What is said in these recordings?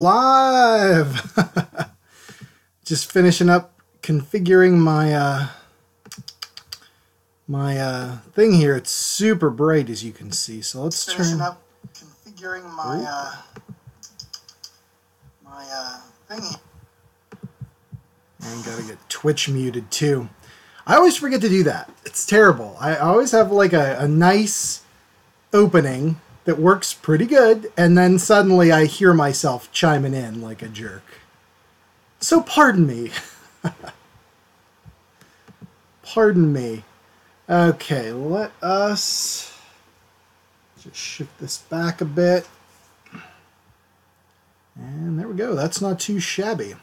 Live. Just finishing up configuring my thing here. It's super bright, as you can see. So let's turn up configuring my thing here. And gotta get Twitch muted too. I always forget to do that. It's terrible. I always have like a nice opening that works pretty good, and then suddenly I hear myself chiming in like a jerk. So pardon me. Pardon me. Okay, let us just shift this back a bit. And there we go. That's not too shabby.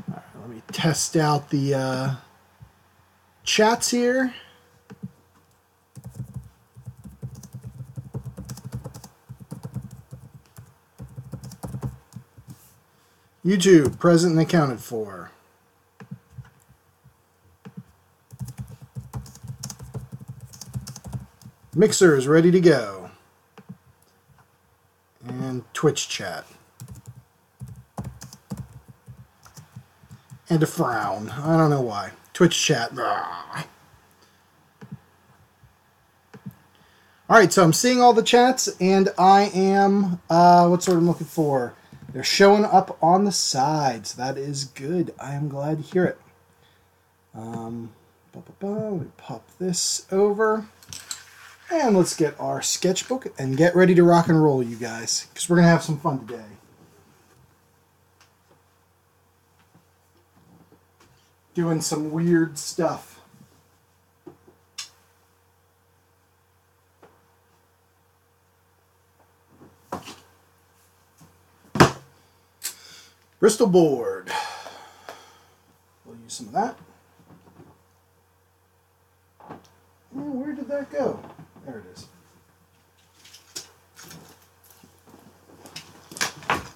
All right, let me test out the chats here. YouTube, present and accounted for. Mixer is ready to go. And Twitch chat. And a frown. I don't know why. Twitch chat. Alright, so I'm seeing all the chats, and I am, what's what I'm looking for? They're showing up on the sides. That is good. I am glad to hear it. Let me pop this over. And let's get our sketchbook and get ready to rock and roll, you guys, because we're going to have some fun today. Doing some weird stuff. Bristol board. We'll use some of that. And where did that go? There it is.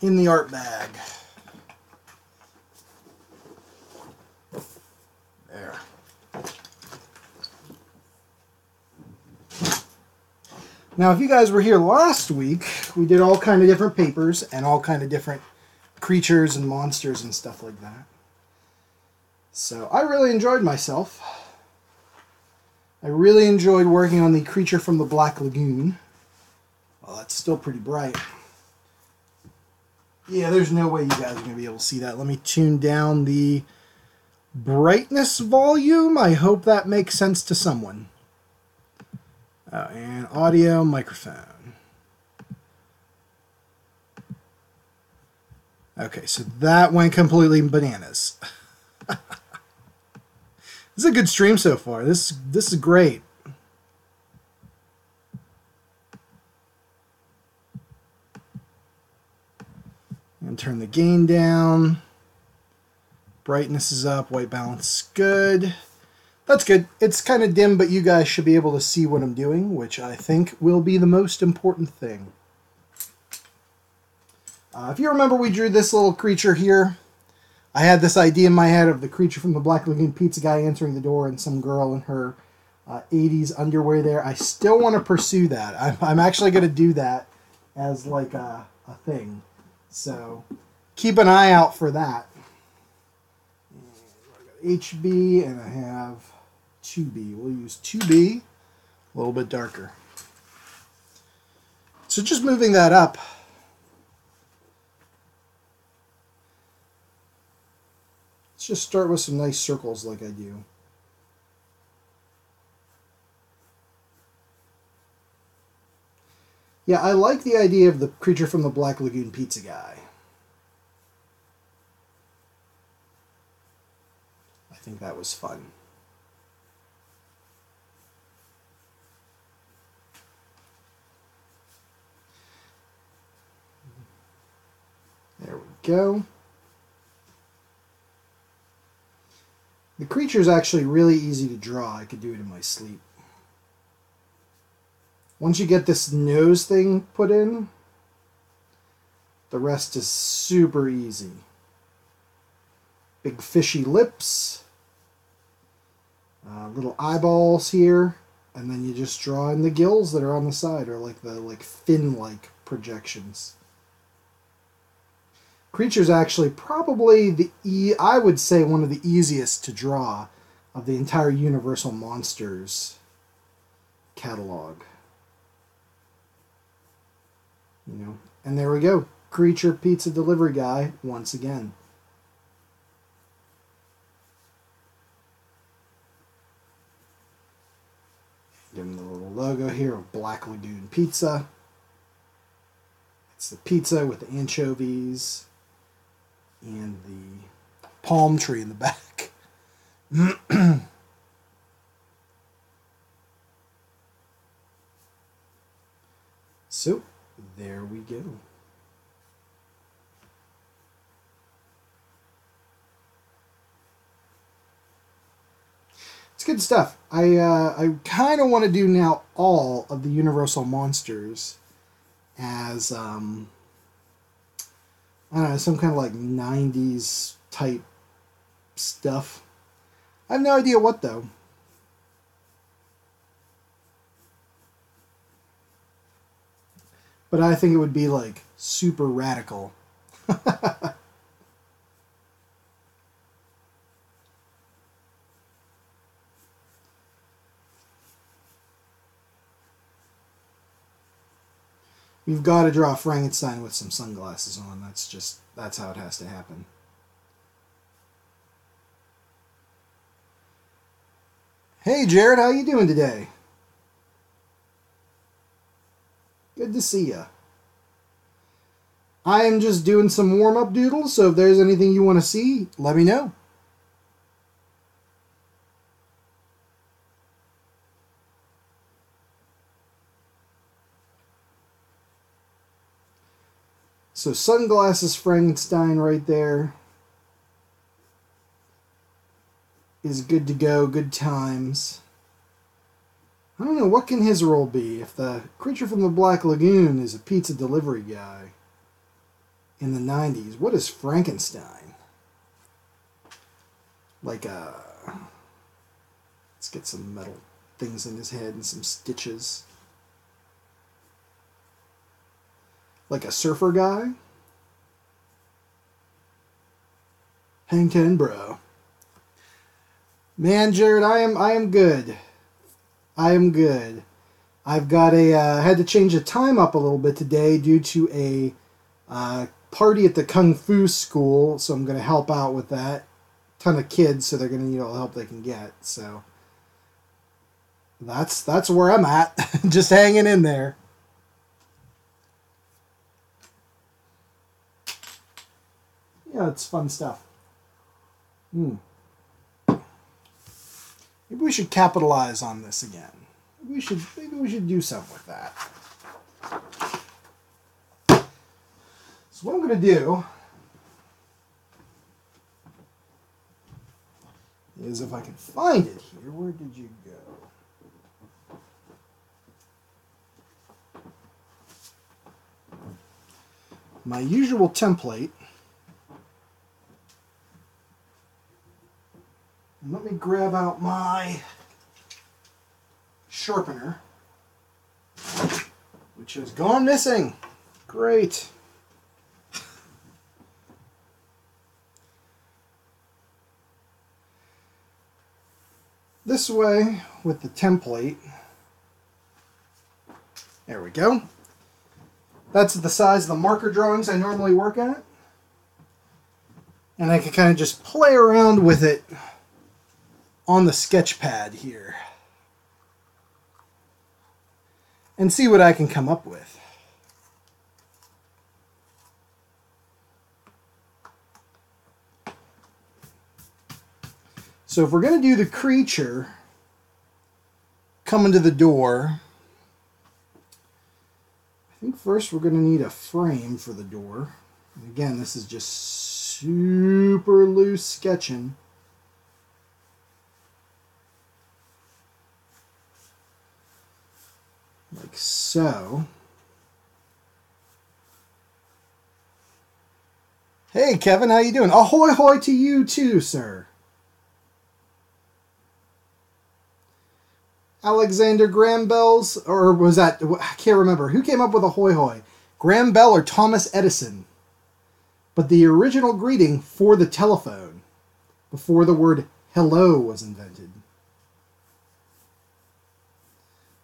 In the art bag. There. Now, if you guys were here last week, we did all kind of different papers and all kind of different creatures and monsters and stuff like that. So I really enjoyed myself. I really enjoyed working on the creature from the Black Lagoon. Well, that's still pretty bright. Yeah, there's no way you guys are going to be able to see that. Let me tune down the brightness volume. I hope that makes sense to someone. And audio, microphone. Okay, so that went completely bananas. This is a good stream so far. This is great. And turn the gain down. Brightness is up. White balance is good. That's good. It's kind of dim, but you guys should be able to see what I'm doing, which I think will be the most important thing. If you remember, we drew this little creature here. I had this idea in my head of the creature from the Black Lagoon pizza guy answering the door and some girl in her 80s underwear there. I still want to pursue that. I'm actually going to do that as like a thing. So keep an eye out for that. I got HB and I have 2B. We'll use 2B, a little bit darker. So just moving that up. Let's just start with some nice circles like I do. Yeah, I like the idea of the creature from the Black Lagoon pizza guy. I think that was fun. There we go. The creature is actually really easy to draw. I could do it in my sleep. Once you get this nose thing put in, the rest is super easy. Big fishy lips. Little eyeballs here. And then you just draw in the gills that are on the side, or like the fin-like projections. Creature's actually probably I would say one of the easiest to draw of the entire Universal Monsters catalog. You know, and there we go. Creature pizza delivery guy once again. Give him the little logo here of Black Lagoon Pizza. It's the pizza with the anchovies and the palm tree in the back. So, there we go. It's good stuff. I kind of want to do now all of the Universal Monsters as I don't know, some kind of like 90s type stuff. I have no idea what though. But I think it would be like super radical. You've got to draw Frankenstein with some sunglasses on. That's how it has to happen. Hey Jared, how you doing today? Good to see ya. I am just doing some warm-up doodles, so if there's anything you want to see, let me know. So Sunglasses Frankenstein right there is good to go, good times. I don't know, what can his role be? If the Creature from the Black Lagoon is a pizza delivery guy in the 90s, what is Frankenstein? Like let's get some metal things in his head and some stitches. Like a surfer guy? Hang 10, bro. Man, Jared, I am good. I am good. I've got had to change the time up a little bit today due to a party at the Kung Fu school, so I'm going to help out with that. Ton of kids, so they're going to need all the help they can get. So that's where I'm at. Just hanging in there. Yeah, it's fun stuff. Maybe we should capitalize on this again. Maybe we should do something with that. So what I'm going to do is, if I can find it here, where did you go? My usual template. And let me grab out my sharpener, which has gone missing. Great. This way, with the template, there we go. That's the size of the marker drawings I normally work at. And I can kind of just play around with it on the sketch pad here and see what I can come up with. So if we're going to do the creature coming to the door, I think first we're going to need a frame for the door. And again, this is just super loose sketching. Like so. Hey Kevin, how you doing? Ahoy hoy to you too, sir. Alexander Graham Bell's, or was that, I can't remember. Who came up with a hoy hoy? Graham Bell or Thomas Edison? But the original greeting for the telephone, before the word hello was invented.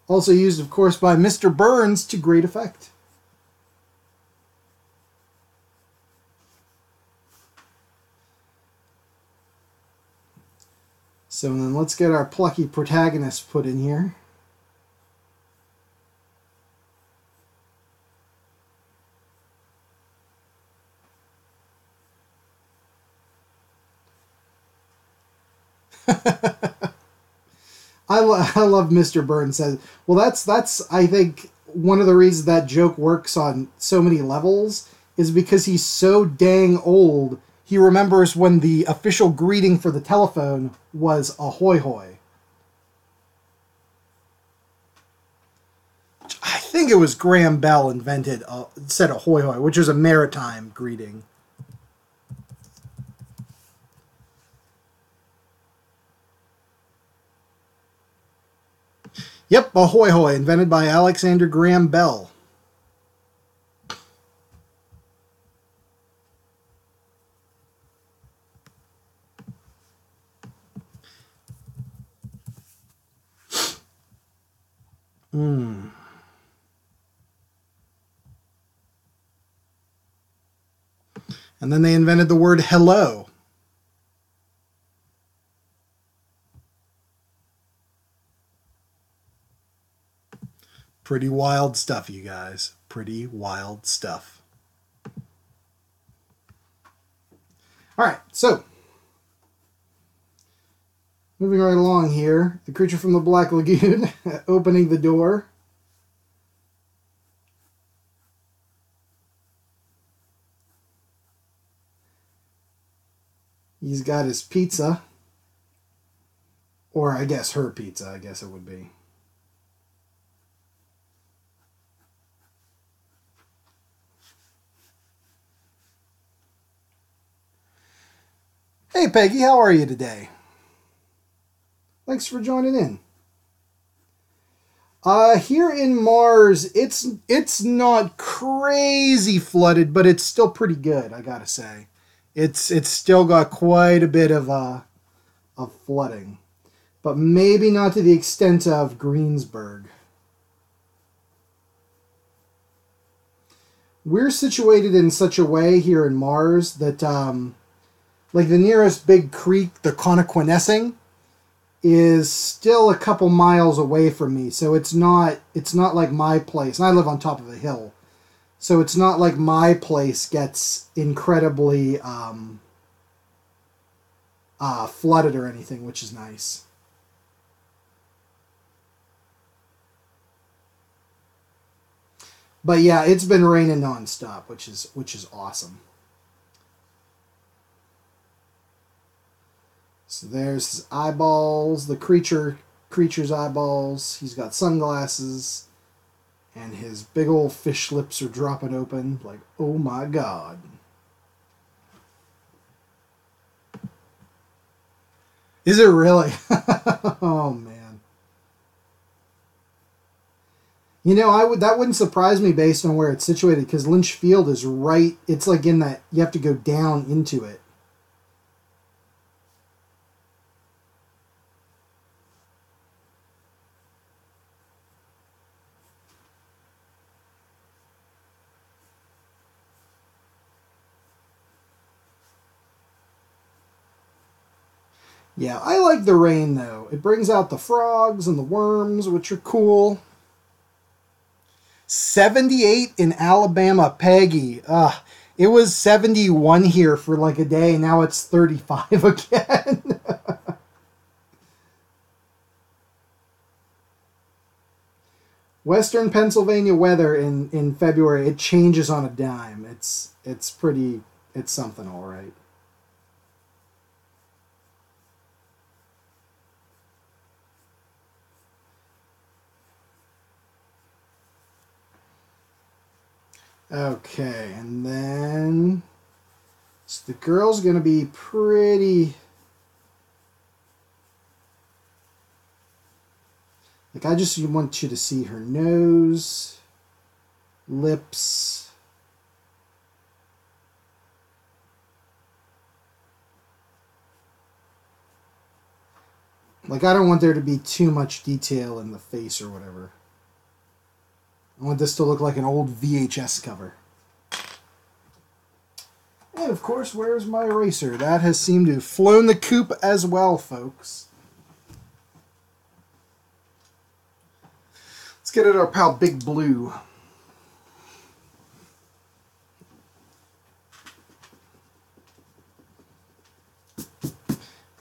Also used, of course, by Mr. Burns to great effect. So then let's get our plucky protagonist put in here. I love Mr. Burns says. Well, that's I think one of the reasons that joke works on so many levels is because he's so dang old. He remembers when the official greeting for the telephone was ahoy hoy. I think it was Graham Bell invented said ahoy hoy, which is a maritime greeting. Yep, ahoy hoy, invented by Alexander Graham Bell. And then they invented the word hello. Pretty wild stuff, you guys. Pretty wild stuff. All right, so moving right along here, the creature from the Black Lagoon opening the door. He's got his pizza. Or I guess her pizza, I guess it would be. Hey Peggy, how are you today? Thanks for joining in. Here in Mars, it's not crazy flooded, but it's still pretty good, I gotta say. It's still got quite a bit of flooding, but maybe not to the extent of Greensburg. We're situated in such a way here in Mars that, like the nearest big creek, the Connoquenessing, is still a couple miles away from me. So it's not like my place. And I live on top of a hill. So it's not like my place gets incredibly flooded or anything, which is nice. But yeah, it's been raining nonstop, which is awesome. So there's his eyeballs, the creature's eyeballs. He's got sunglasses, and his big old fish lips are dropping open like, oh my god. Is it really? Oh man. You know, that wouldn't surprise me based on where it's situated, because Lynch Field is right. It's like in that you have to go down into it. Yeah, I like the rain though. It brings out the frogs and the worms, which are cool. 78 in Alabama, Peggy. It was 71 here for like a day. Now it's 35 again. Western Pennsylvania weather in February, it changes on a dime. It's something all right. Okay, and then so the girl's going to be pretty... Like, I just want you to see her nose, lips. Like, I don't want there to be too much detail in the face or whatever. I want this to look like an old VHS cover. And, of course, where's my eraser? That has seemed to have flown the coop as well, folks. Let's get at our pal Big Blue.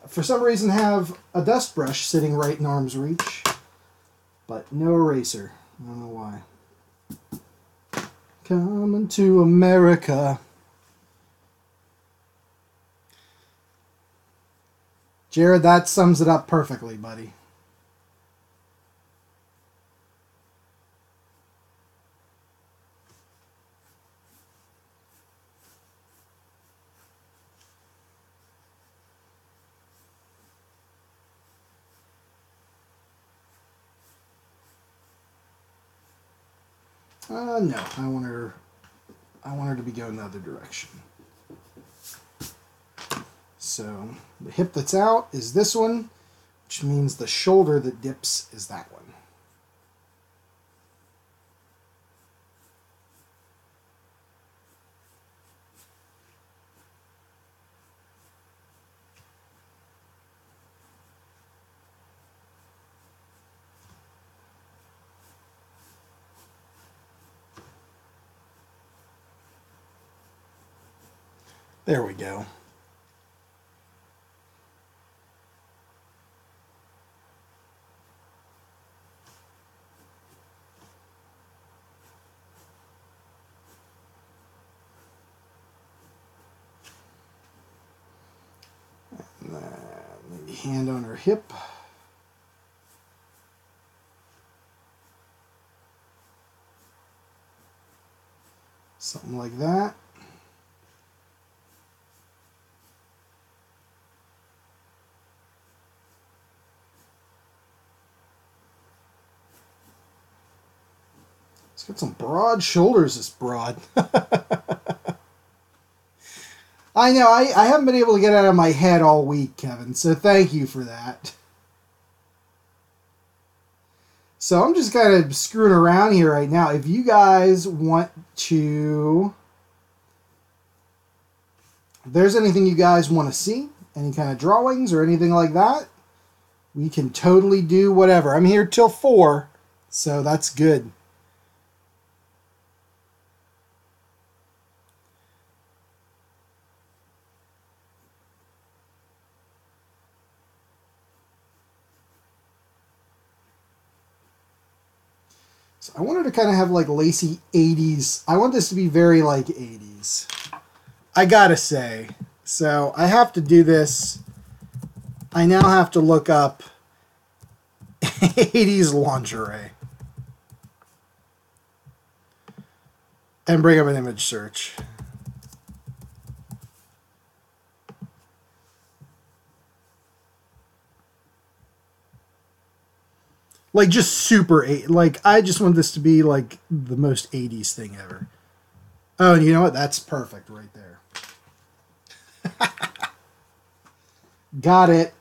For some reason, have a dust brush sitting right in arm's reach, but no eraser. I don't know why. Coming to America. Jared, that sums it up perfectly, buddy. No, I want her to be going the other direction. So the hip that's out is this one, which means the shoulder that dips is that one. There we go. Maybe hand on her hip. Something like that. It's got some broad shoulders, this broad. I know, I haven't been able to get out of my head all week, Kevin, so thank you for that. So I'm just kind of screwing around here right now. If you guys want to... If there's anything you guys want to see, any kind of drawings or anything like that, we can totally do whatever. I'm here till 4, so that's good. So I wanted to kind of have like lacy 80s. I want this to be very like 80s. I gotta say. So I have to do this. I now have to look up 80s lingerie. And bring up an image search. Like, just super, like, I just want this to be, like, the most 80s thing ever. Oh, and you know what? That's perfect right there. Got it.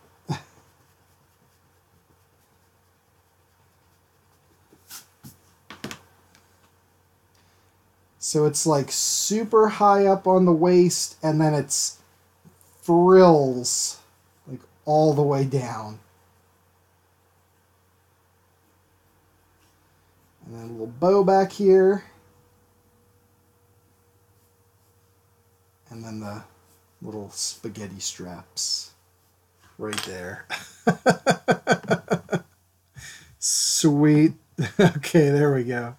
So it's, like, super high up on the waist, and then it's frills, like, all the way down. And then a little bow back here. And then the little spaghetti straps right there. Sweet. Okay, there we go.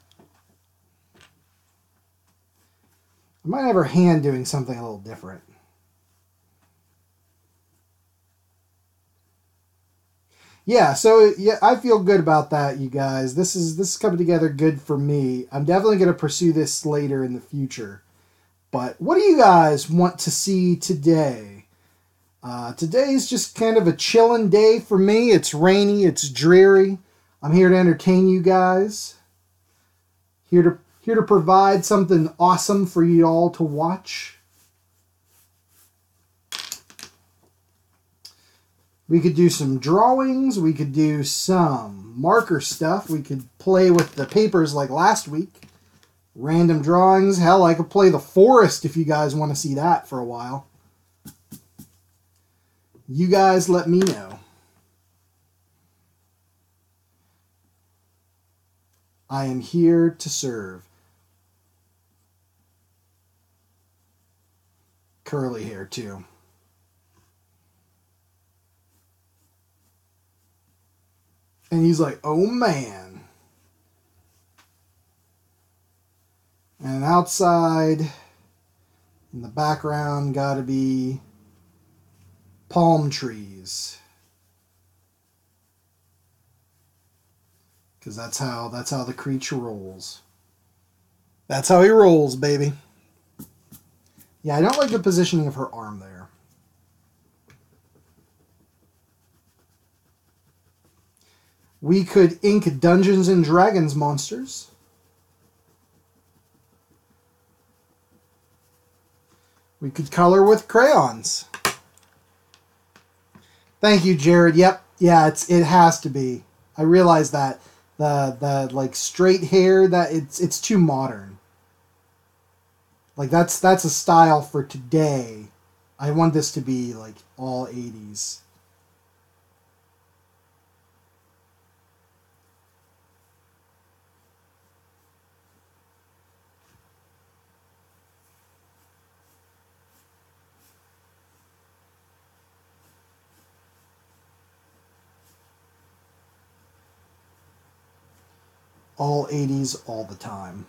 I might have her hand doing something a little different. Yeah, so yeah, I feel good about that, you guys. This is coming together good for me. I'm definitely going to pursue this later in the future. But what do you guys want to see today? Today's just kind of a chilling day for me. It's rainy, it's dreary. I'm here to entertain you guys. Here to provide something awesome for you all to watch. We could do some drawings. We could do some marker stuff. We could play with the papers like last week. Random drawings. Hell, I could play the forest if you guys want to see that for a while. You guys let me know. I am here to serve. Curly hair, too. And he's like, oh, man. And outside, in the background, gotta be palm trees. Because that's how the creature rolls. That's how he rolls, baby. Yeah, I don't like the positioning of her arm there. We could ink Dungeons and Dragons monsters. We could color with crayons. Thank you, Jared. Yep. Yeah, it has to be. I realize that. The like straight hair, that it's too modern. Like that's a style for today. I want this to be like all 80s. All 80s all the time.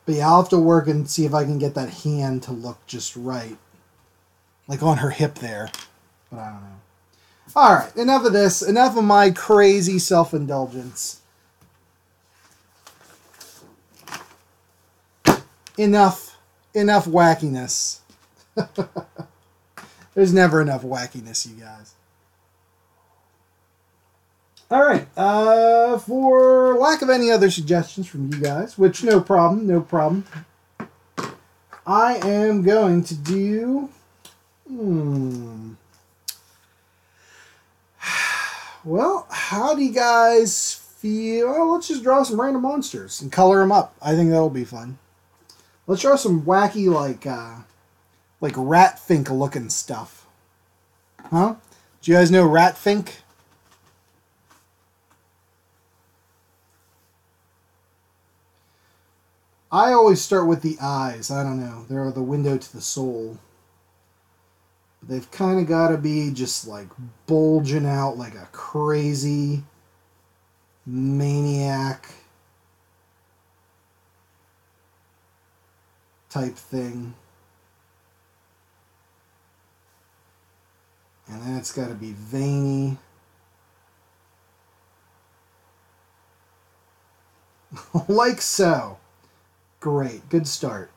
But yeah, I'll have to work and see if I can get that hand to look just right. Like on her hip there. But I don't know. Alright, enough of this. Enough of my crazy self-indulgence. Enough wackiness. There's never enough wackiness, you guys. Alright, for lack of any other suggestions from you guys, which no problem. I am going to do... Well, how do you guys feel? Well, let's just draw some random monsters and color them up. I think that'll be fun. Let's draw some wacky, like Ratfink looking stuff. Huh? Do you guys know Ratfink? I always start with the eyes. I don't know. They're the window to the soul. They've kind of got to be just like bulging out like a crazy maniac type thing. And then it's got to be veiny. Like so. Great. Good start.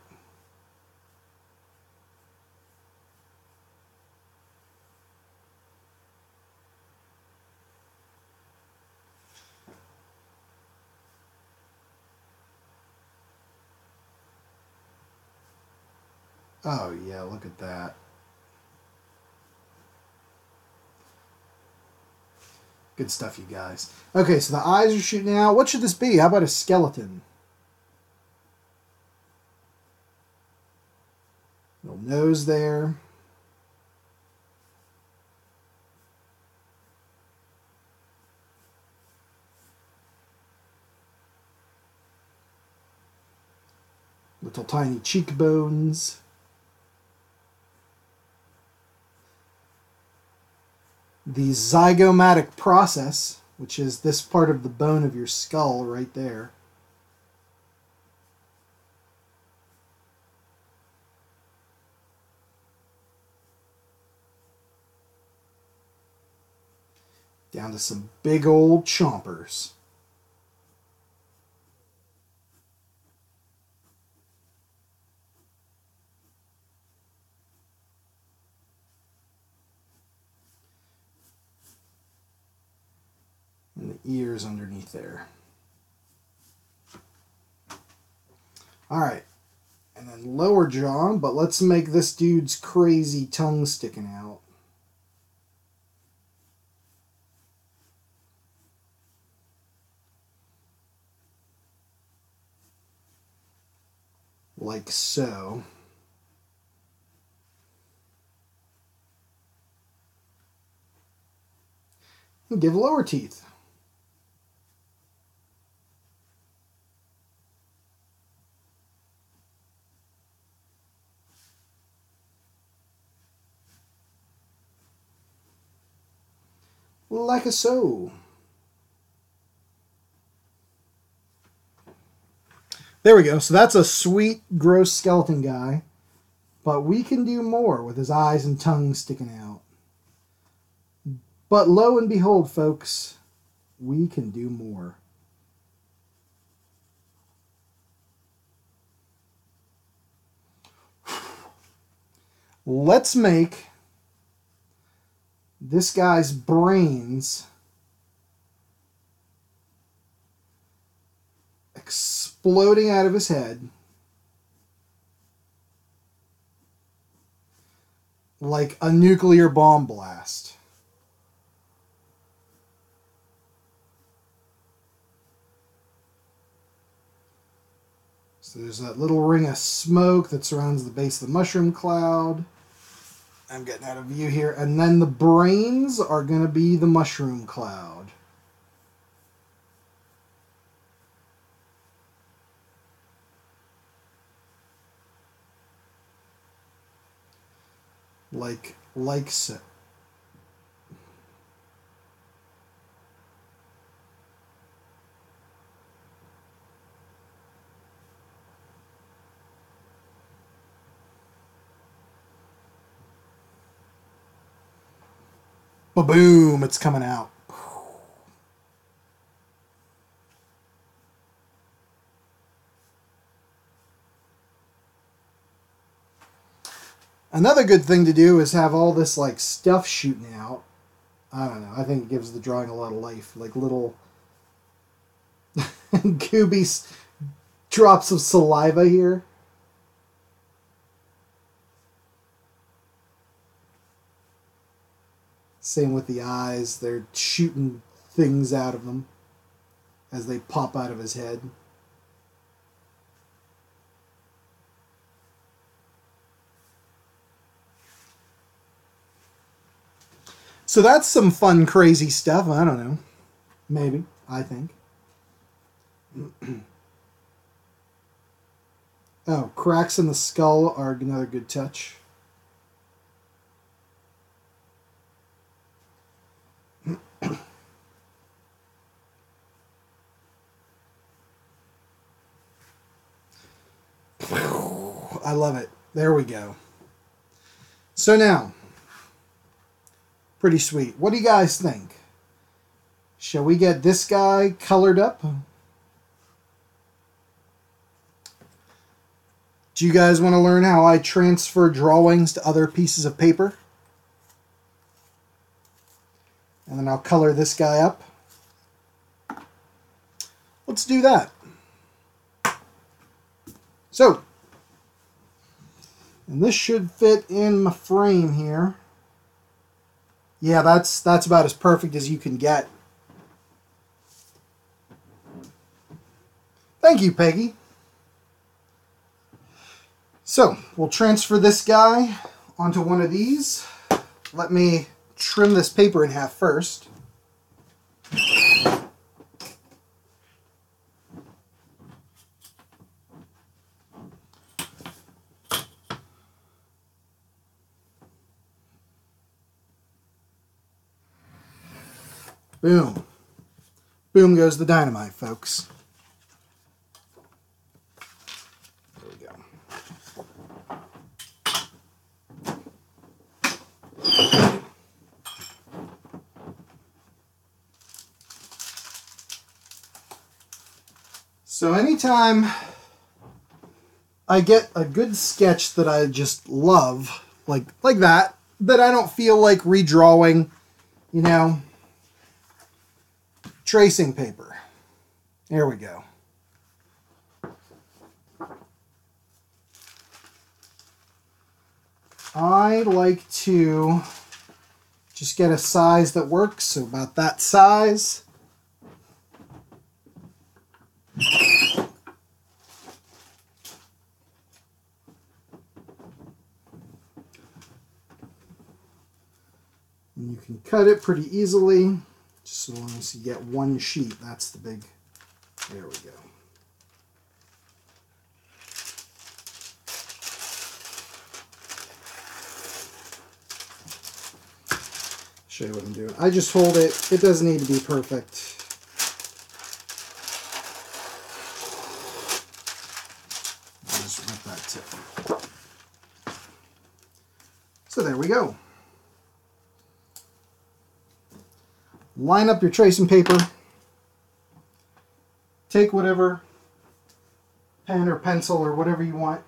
Oh, yeah, look at that. Good stuff, you guys. Okay, so the eyes are shooting out. What should this be? How about a skeleton? Little nose there. Little tiny cheekbones. The zygomatic process, which is this part of the bone of your skull right there. Down to some big old chompers. ears underneath there. All right. And then lower jaw, but let's make this dude's crazy tongue sticking out. Like so. And give lower teeth. Like a so. There we go. So that's a sweet, gross skeleton guy. But we can do more with his eyes and tongue sticking out. But lo and behold, folks, we can do more. Let's make this guy's brains exploding out of his head like a nuclear bomb blast. So there's that little ring of smoke that surrounds the base of the mushroom cloud. I'm getting out of view here. And then the brains are going to be the mushroom cloud. Like so. Ba-boom, it's coming out. Another good thing to do is have all this like stuff shooting out. I don't know. I think it gives the drawing a lot of life. Like little gooby drops of saliva here. Same with the eyes. They're shooting things out of them as they pop out of his head. So that's some fun, crazy stuff. I don't know. Maybe. I think. Oh, cracks in the skull are another good touch. I love it. There we go. So now, pretty sweet. What do you guys think? Shall we get this guy colored up? Do you guys want to learn how I transfer drawings to other pieces of paper? And then I'll color this guy up. Let's do that. So, and this should fit in my frame here. Yeah, that's about as perfect as you can get. Thank you, Peggy. So, we'll transfer this guy onto one of these. Let me trim this paper in half first. Boom. Boom goes the dynamite, folks. There we go. So anytime I get a good sketch that I just love, like that I don't feel like redrawing, you know, tracing paper. There we go. I like to just get a size that works, so about that size. And you can cut it pretty easily, just as long as you get one sheet. That's the big, there we go. Show you what I'm doing. I just hold it. It doesn't need to be perfect. I'll just rip that tip. So there we go. Line up your tracing paper. Take whatever pen or pencil or whatever you want.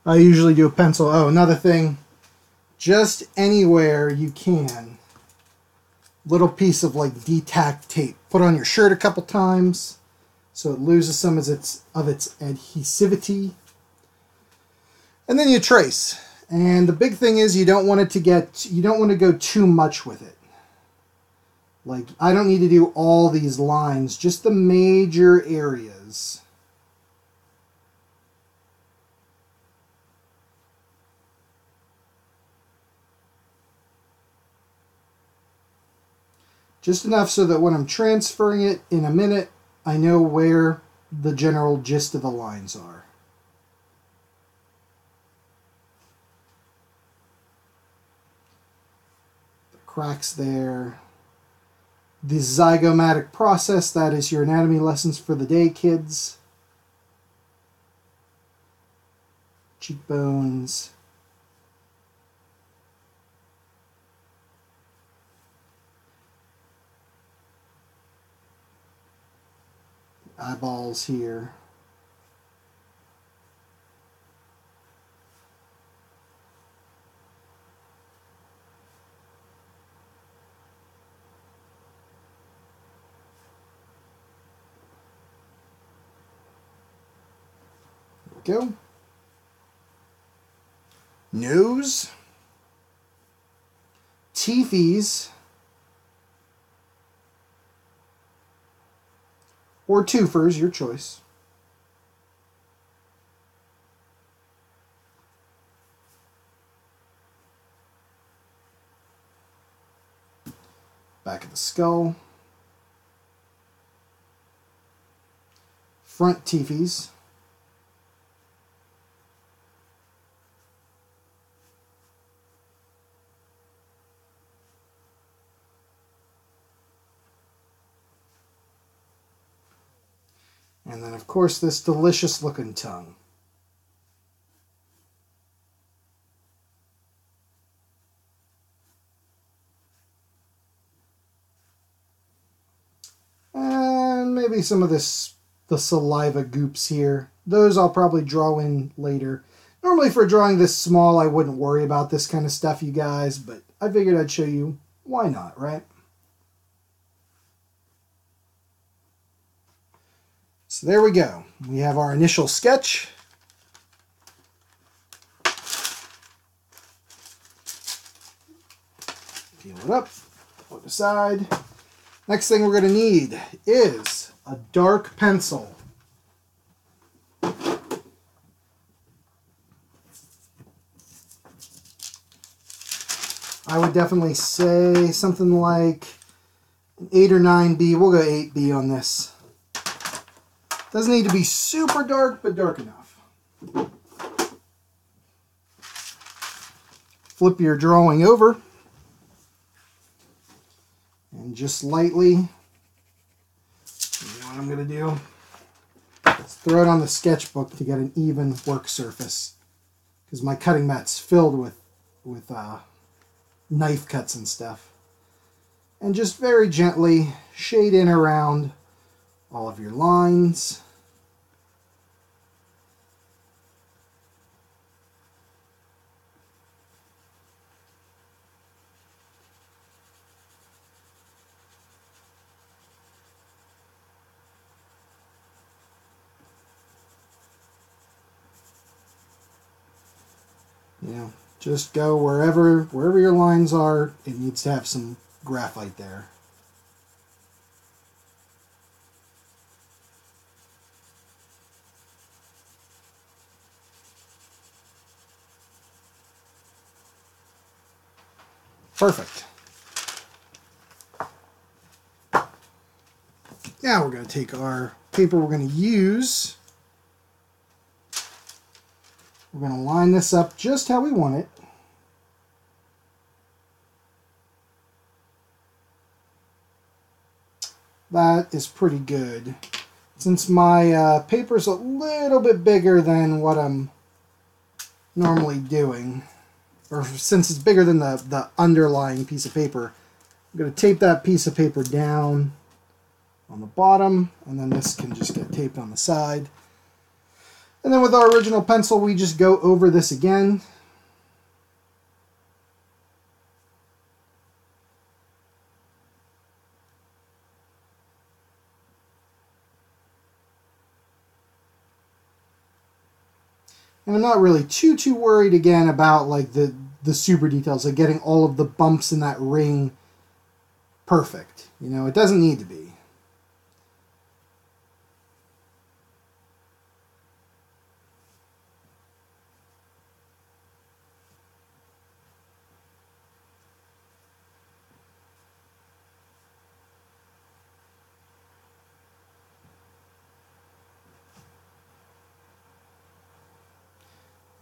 I usually do a pencil. Oh, another thing, just anywhere you can, little piece of like D-tack tape. Put on your shirt a couple times so it loses some of its adhesivity. And then you trace. And the big thing is you don't want to go too much with it. Like, I don't need to do all these lines, just the major areas. Just enough so that when I'm transferring it in a minute, I know where the general gist of the lines are. The cracks there. The zygomatic process, that is your anatomy lessons for the day, kids. Cheekbones. Eyeballs here. There we go. Nose. Teethies. Or twofers, your choice. Back of the skull. Front teethies. And then, of course, this delicious looking tongue. And maybe some of the saliva goops here. Those I'll probably draw in later. Normally for drawing this small, I wouldn't worry about this kind of stuff, you guys, but I figured I'd show you. Why not, right? So there we go. We have our initial sketch. Peel it up, put it aside. Next thing we're going to need is a dark pencil. I would definitely say something like an 8 or 9B. We'll go 8B on this. Doesn't need to be super dark, but dark enough. Flip your drawing over. And just lightly, you know what I'm going to do? Let's throw it on the sketchbook to get an even work surface. Because my cutting mat's filled with knife cuts and stuff. And just very gently shade in around all of your lines. You know, just go wherever your lines are. It needs to have some graphite there. Perfect. Now we're going to take our paper we're going to use. We're going to line this up just how we want it. That is pretty good. Since my paper's a little bit bigger than what I'm normally doing, or since it's bigger than the underlying piece of paper, I'm going to tape that piece of paper down on the bottom, and then this can just get taped on the side. And then with our original pencil, we just go over this again. And I'm not really too worried again about like the super details, like getting all of the bumps in that ring perfect. You know, it doesn't need to be.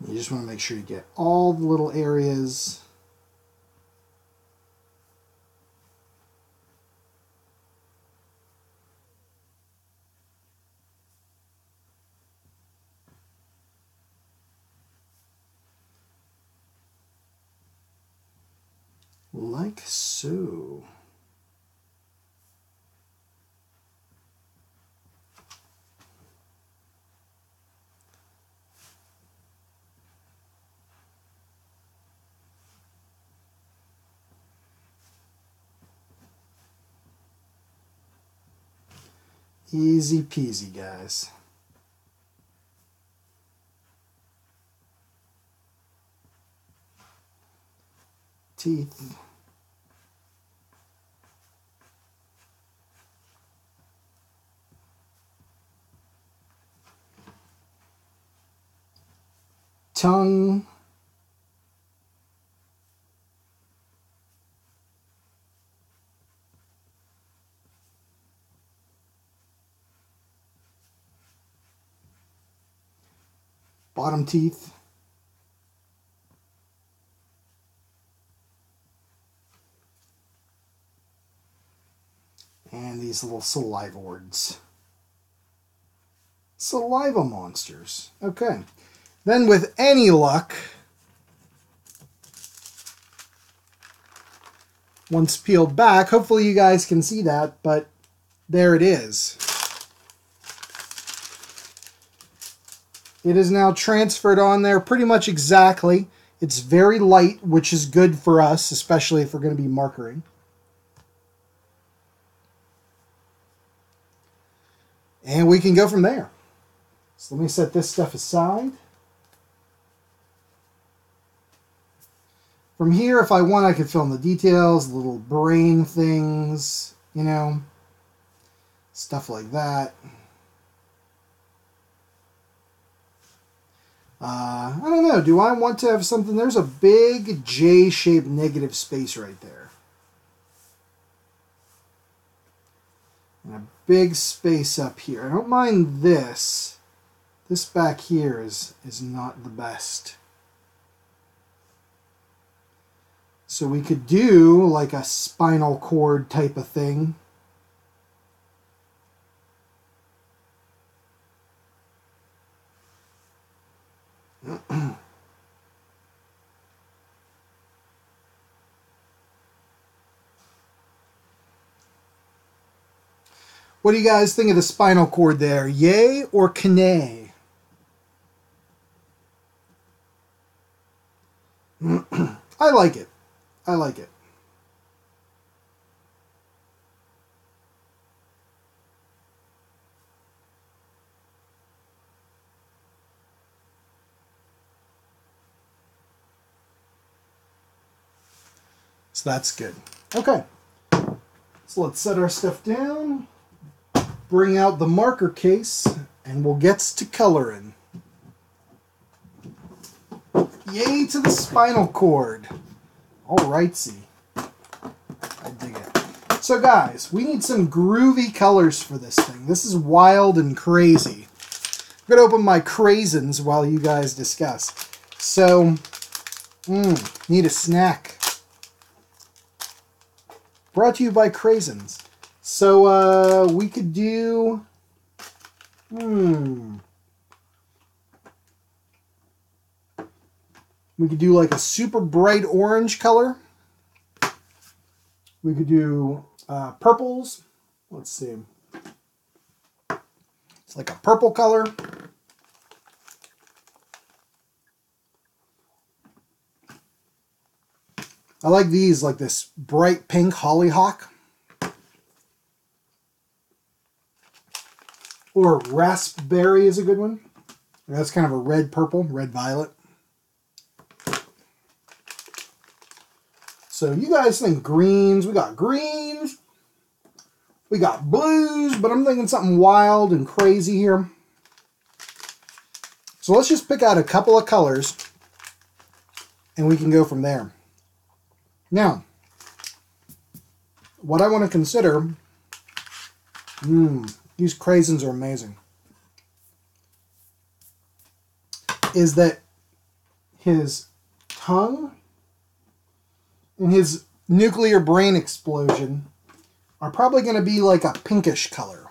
You just want to make sure you get all the little areas. Like so. Easy peasy, guys. Teeth. Tongue. Bottom teeth. And these little saliva words. Saliva monsters. Okay. Then with any luck, once peeled back, hopefully you guys can see that, but there it is. It is now transferred on there pretty much exactly. It's very light, which is good for us, especially if we're going to be markering. And we can go from there. So let me set this stuff aside. From here, if I want, I could fill in the details, little brain things, you know, stuff like that. I don't know. Do I want to have something? There's a big J-shaped negative space right there. And a big space up here. I don't mind this. This back here is not the best. So we could do like a spinal cord type of thing. What do you guys think of the spinal cord there? Yay or nay? I like it. I like it. So that's good. Okay. So let's set our stuff down, bring out the marker case, and we'll get to coloring. Yay to the spinal cord. Alrightsy. I dig it. So guys, we need some groovy colors for this thing. This is wild and crazy. I'm going to open my Crazens while you guys discuss. So, need a snack. Brought to you by Crazens. So, we could do... We could do like a super bright orange color. We could do purples. Let's see. It's like a purple color. I like these, like this bright pink hollyhock. Or raspberry is a good one. That's kind of a red purple, red violet. So you guys think greens. We got greens. We got blues, but I'm thinking something wild and crazy here. So let's just pick out a couple of colors and we can go from there. Now, what I want to consider, these Crazens are amazing, is that his tongue and his nuclear brain explosion are probably going to be like a pinkish color.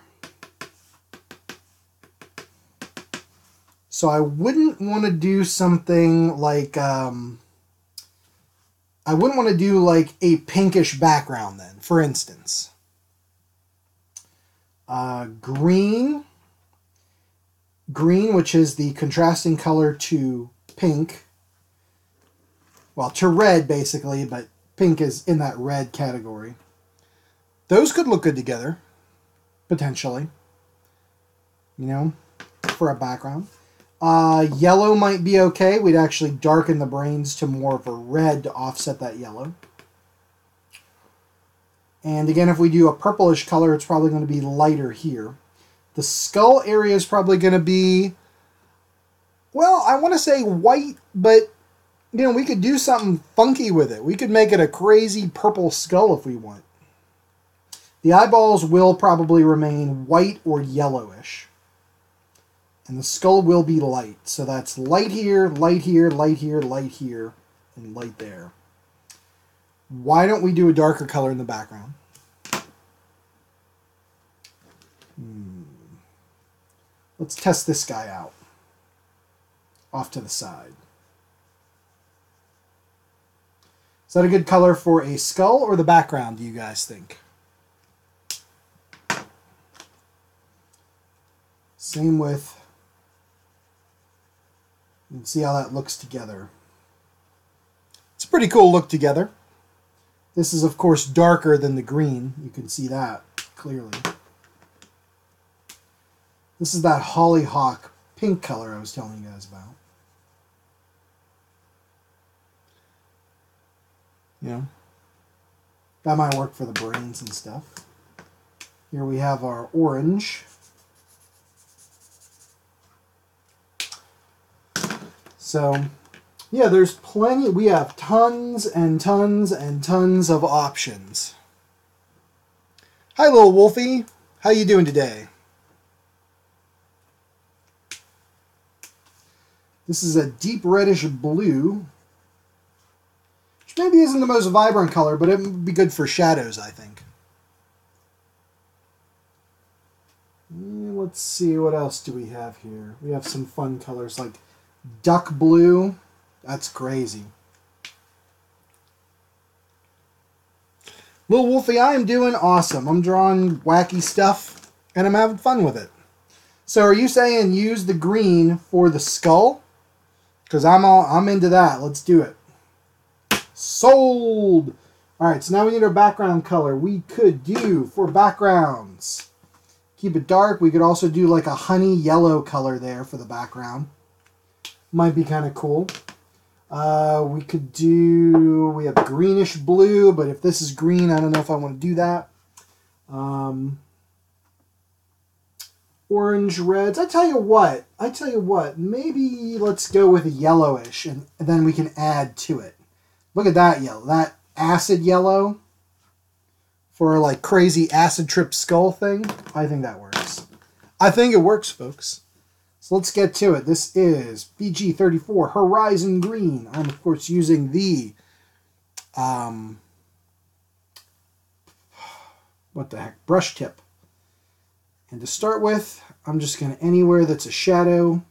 So I wouldn't want to do something like, I wouldn't want to do like a pinkish background then, for instance. Green, which is the contrasting color to pink. Well, to red basically, but pink is in that red category. Those could look good together, potentially. You know, for a background. Yellow might be okay. We'd actually darken the brains to more of a red to offset that yellow. And again, if we do a purplish color, it's probably going to be lighter here. The skull area is probably going to be, well, I want to say white, but, you know, we could do something funky with it. We could make it a crazy purple skull if we want. The eyeballs will probably remain white or yellowish. And the skull will be light. So that's light here, light here, light here, light here, and light there. Why don't we do a darker color in the background? Let's test this guy out. Off to the side. Is that a good color for a skull or the background, do you guys think? Same with... You can see how that looks together. It's a pretty cool look together. This is, of course, darker than the green. You can see that clearly. This is that hollyhock pink color I was telling you guys about. You know, that might work for the brains and stuff. Here we have our orange. So, yeah, there's plenty. We have tons and tons and tons of options. Hi, little Wolfie. How you doing today? This is a deep reddish blue, which maybe isn't the most vibrant color, but it would be good for shadows, I think. Let's see, what else do we have here? We have some fun colors like duck blue. That's crazy. Little Wolfie, I am doing awesome. I'm drawing wacky stuff, and I'm having fun with it. So are you saying use the green for the skull? Because I'm into that. Let's do it. Sold! Alright, so now we need our background color. We could do, for backgrounds, keep it dark. We could also do like a honey yellow color there for the background. Might be kind of cool. We could do, we have greenish blue, but if this is green, I don't know if I want to do that. Orange reds. I tell you what, maybe let's go with a yellowish, and then we can add to it. Look at that yellow, that acid yellow for like crazy acid trip skull thing. I think that works. I think it works, folks. So let's get to it. This is BG34 Horizon Green. I'm, of course, using the, what the heck, brush tip. And to start with, I'm just going to, anywhere that's a shadow,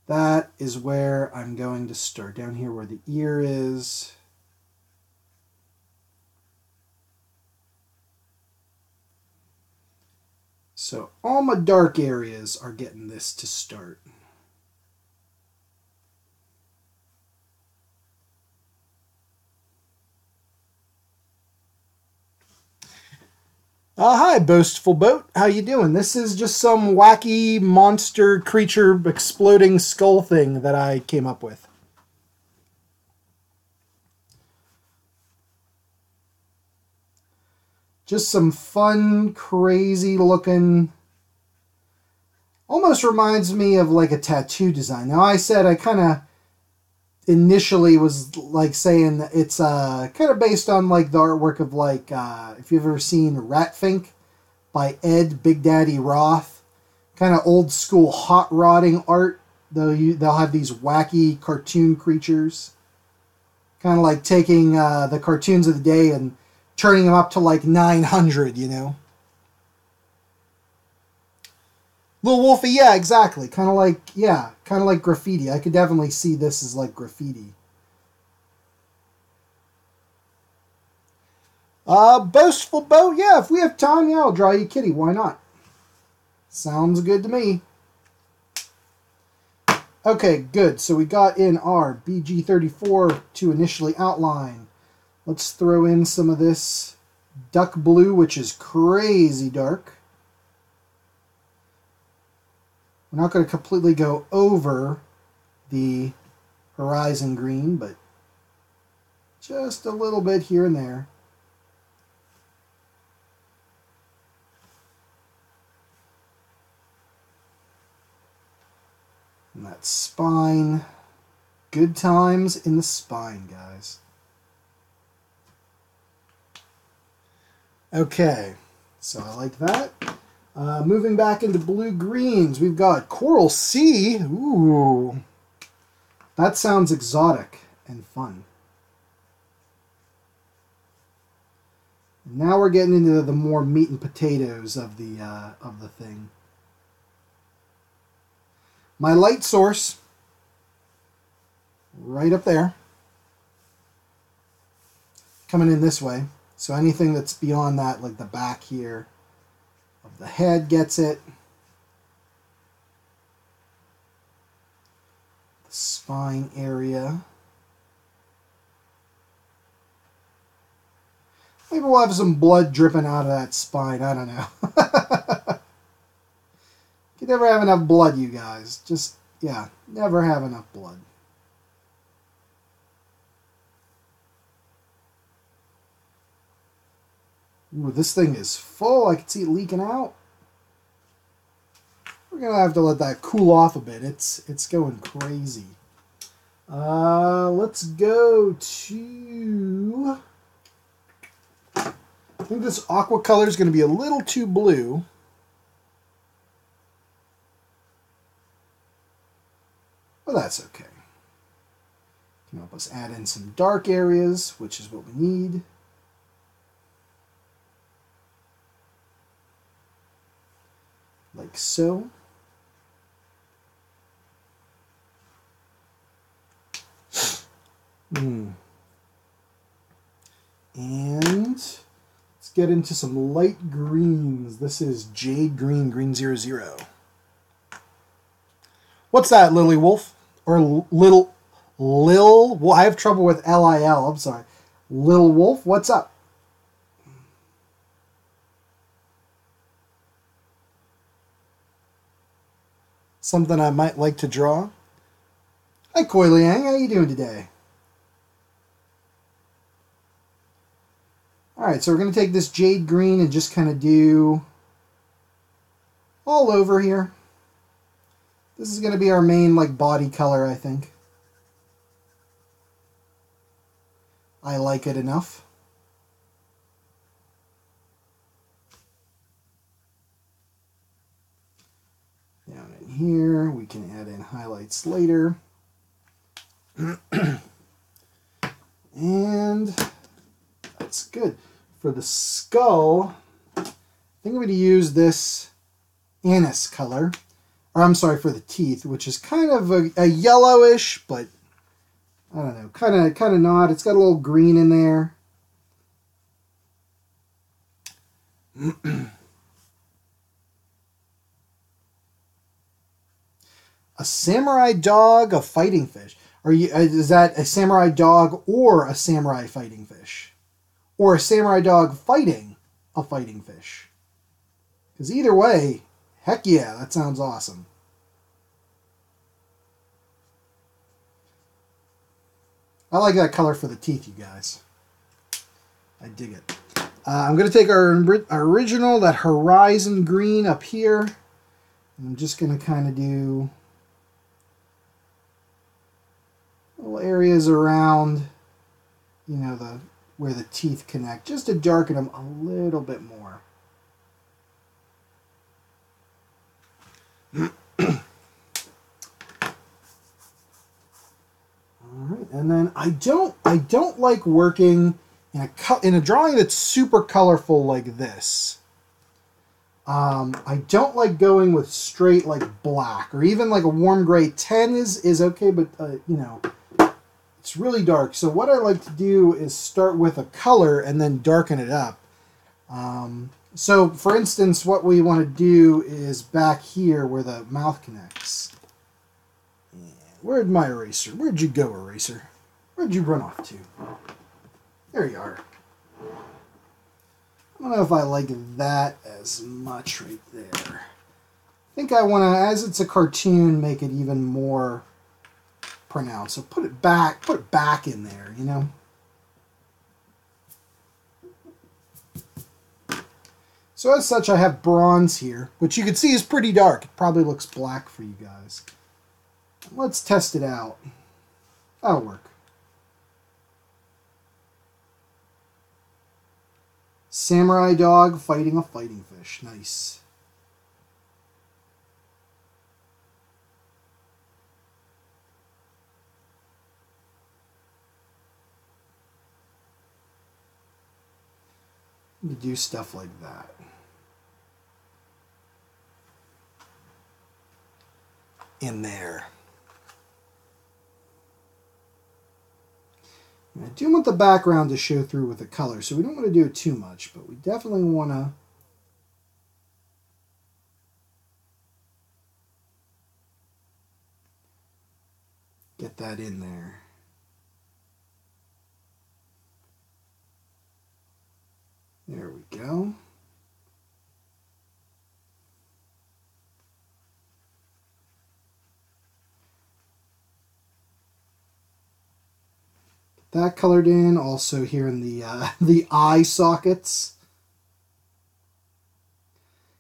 that is where I'm going to start. Down here where the ear is. So all my dark areas are getting this to start. Hi, Boastful Boat. How you doing? This is just some wacky monster creature exploding skull thing that I came up with. Just some fun, crazy looking... Almost reminds me of like a tattoo design. Now, I said I kind of initially was like saying that it's kind of based on like the artwork of like if you've ever seen Ratfink by Ed Big Daddy Roth, kind of old school hot rodding art. They'll have these wacky cartoon creatures, kind of like taking the cartoons of the day and turning them up to like 900, you know. Little Wolfie, yeah, exactly. Kind of like graffiti. I could definitely see this as like graffiti. Boastful Boat, yeah, if we have time, yeah, I'll draw you a kitty. Why not? Sounds good to me. Okay, good. So we got in our BG34 to initially outline. Let's throw in some of this duck blue, which is crazy dark. We're not going to completely go over the horizon green, but just a little bit here and there. And that spine, good times in the spine, guys. Okay, so I like that. Moving back into blue-greens, we've got Coral Sea. Ooh, that sounds exotic and fun. Now we're getting into the more meat and potatoes of the thing. My light source, right up there, coming in this way. So anything that's beyond that, like the back here of the head gets it. The spine area. Maybe we'll have some blood dripping out of that spine. I don't know. You never have enough blood, you guys. Just, yeah, never have enough blood. Ooh, this thing is full. I can see it leaking out. We're going to have to let that cool off a bit. It's going crazy. Let's go to... I think this aqua color is going to be a little too blue. But that's okay. Can help us add in some dark areas, which is what we need. Like so. And let's get into some light greens. This is Jade Green, Green 00. What's that, Lily Wolf? Or Lil? Well, I have trouble with Lil. I'm sorry. Lil Wolf, what's up? something I might like to draw. Hi, Koi Liang. How you doing today? All right, so we're going to take this jade green and just kind of do all over here. This is going to be our main like body color, I think. I like it enough. Down in here, we can add in highlights later. And that's good. For the skull, I think I'm going to use this anise color. Or I'm sorry, for the teeth, which is kind of a yellowish, but I don't know, kind of not. It's got a little green in there. A samurai dog, a fighting fish. Is that a samurai dog or a samurai fighting fish? Or a samurai dog fighting a fighting fish? Because either way, heck yeah, that sounds awesome. I like that color for the teeth, you guys. I dig it. I'm going to take our original, that horizon green up here. And I'm just going to kind of do little areas around, you know, where the teeth connect, just to darken them a little bit more. Alright, and then I don't like working in a drawing that's super colorful like this. I don't like going with straight like black, or even like a warm gray. 10 is okay, but you know, it's really dark. So what I like to do is start with a color and then darken it up. So for instance, what we want to do is back here where the mouth connects. Where'd my eraser? Where'd you go, eraser? Where'd you run off to? There you are. I don't know if I like that as much right there. I think I want to, as it's a cartoon, make it even more pronounced. So put it back in there, you know? So as such, I have bronze here, which you can see is pretty dark. It probably looks black for you guys. Let's test it out. That'll work. Samurai dog fighting a fighting fish. Nice. You do stuff like that. In there. I do want the background to show through with the color, so we don't want to do it too much, but we definitely want to get that in there. There we go. That colored in, also here in the eye sockets.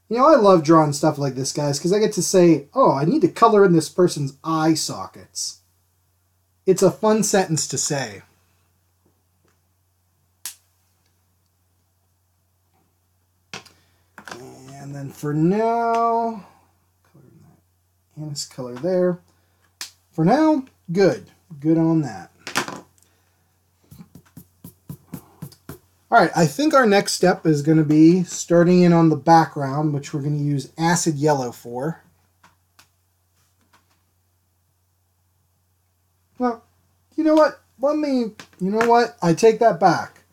You know, I love drawing stuff like this, guys, because I get to say, oh, I need to color in this person's eye sockets. It's a fun sentence to say. And then for now, color that anise color there. For now, good. Good on that. All right, I think our next step is going to be starting in on the background, which we're going to use acid yellow for. Well, you know what? You know what? I take that back.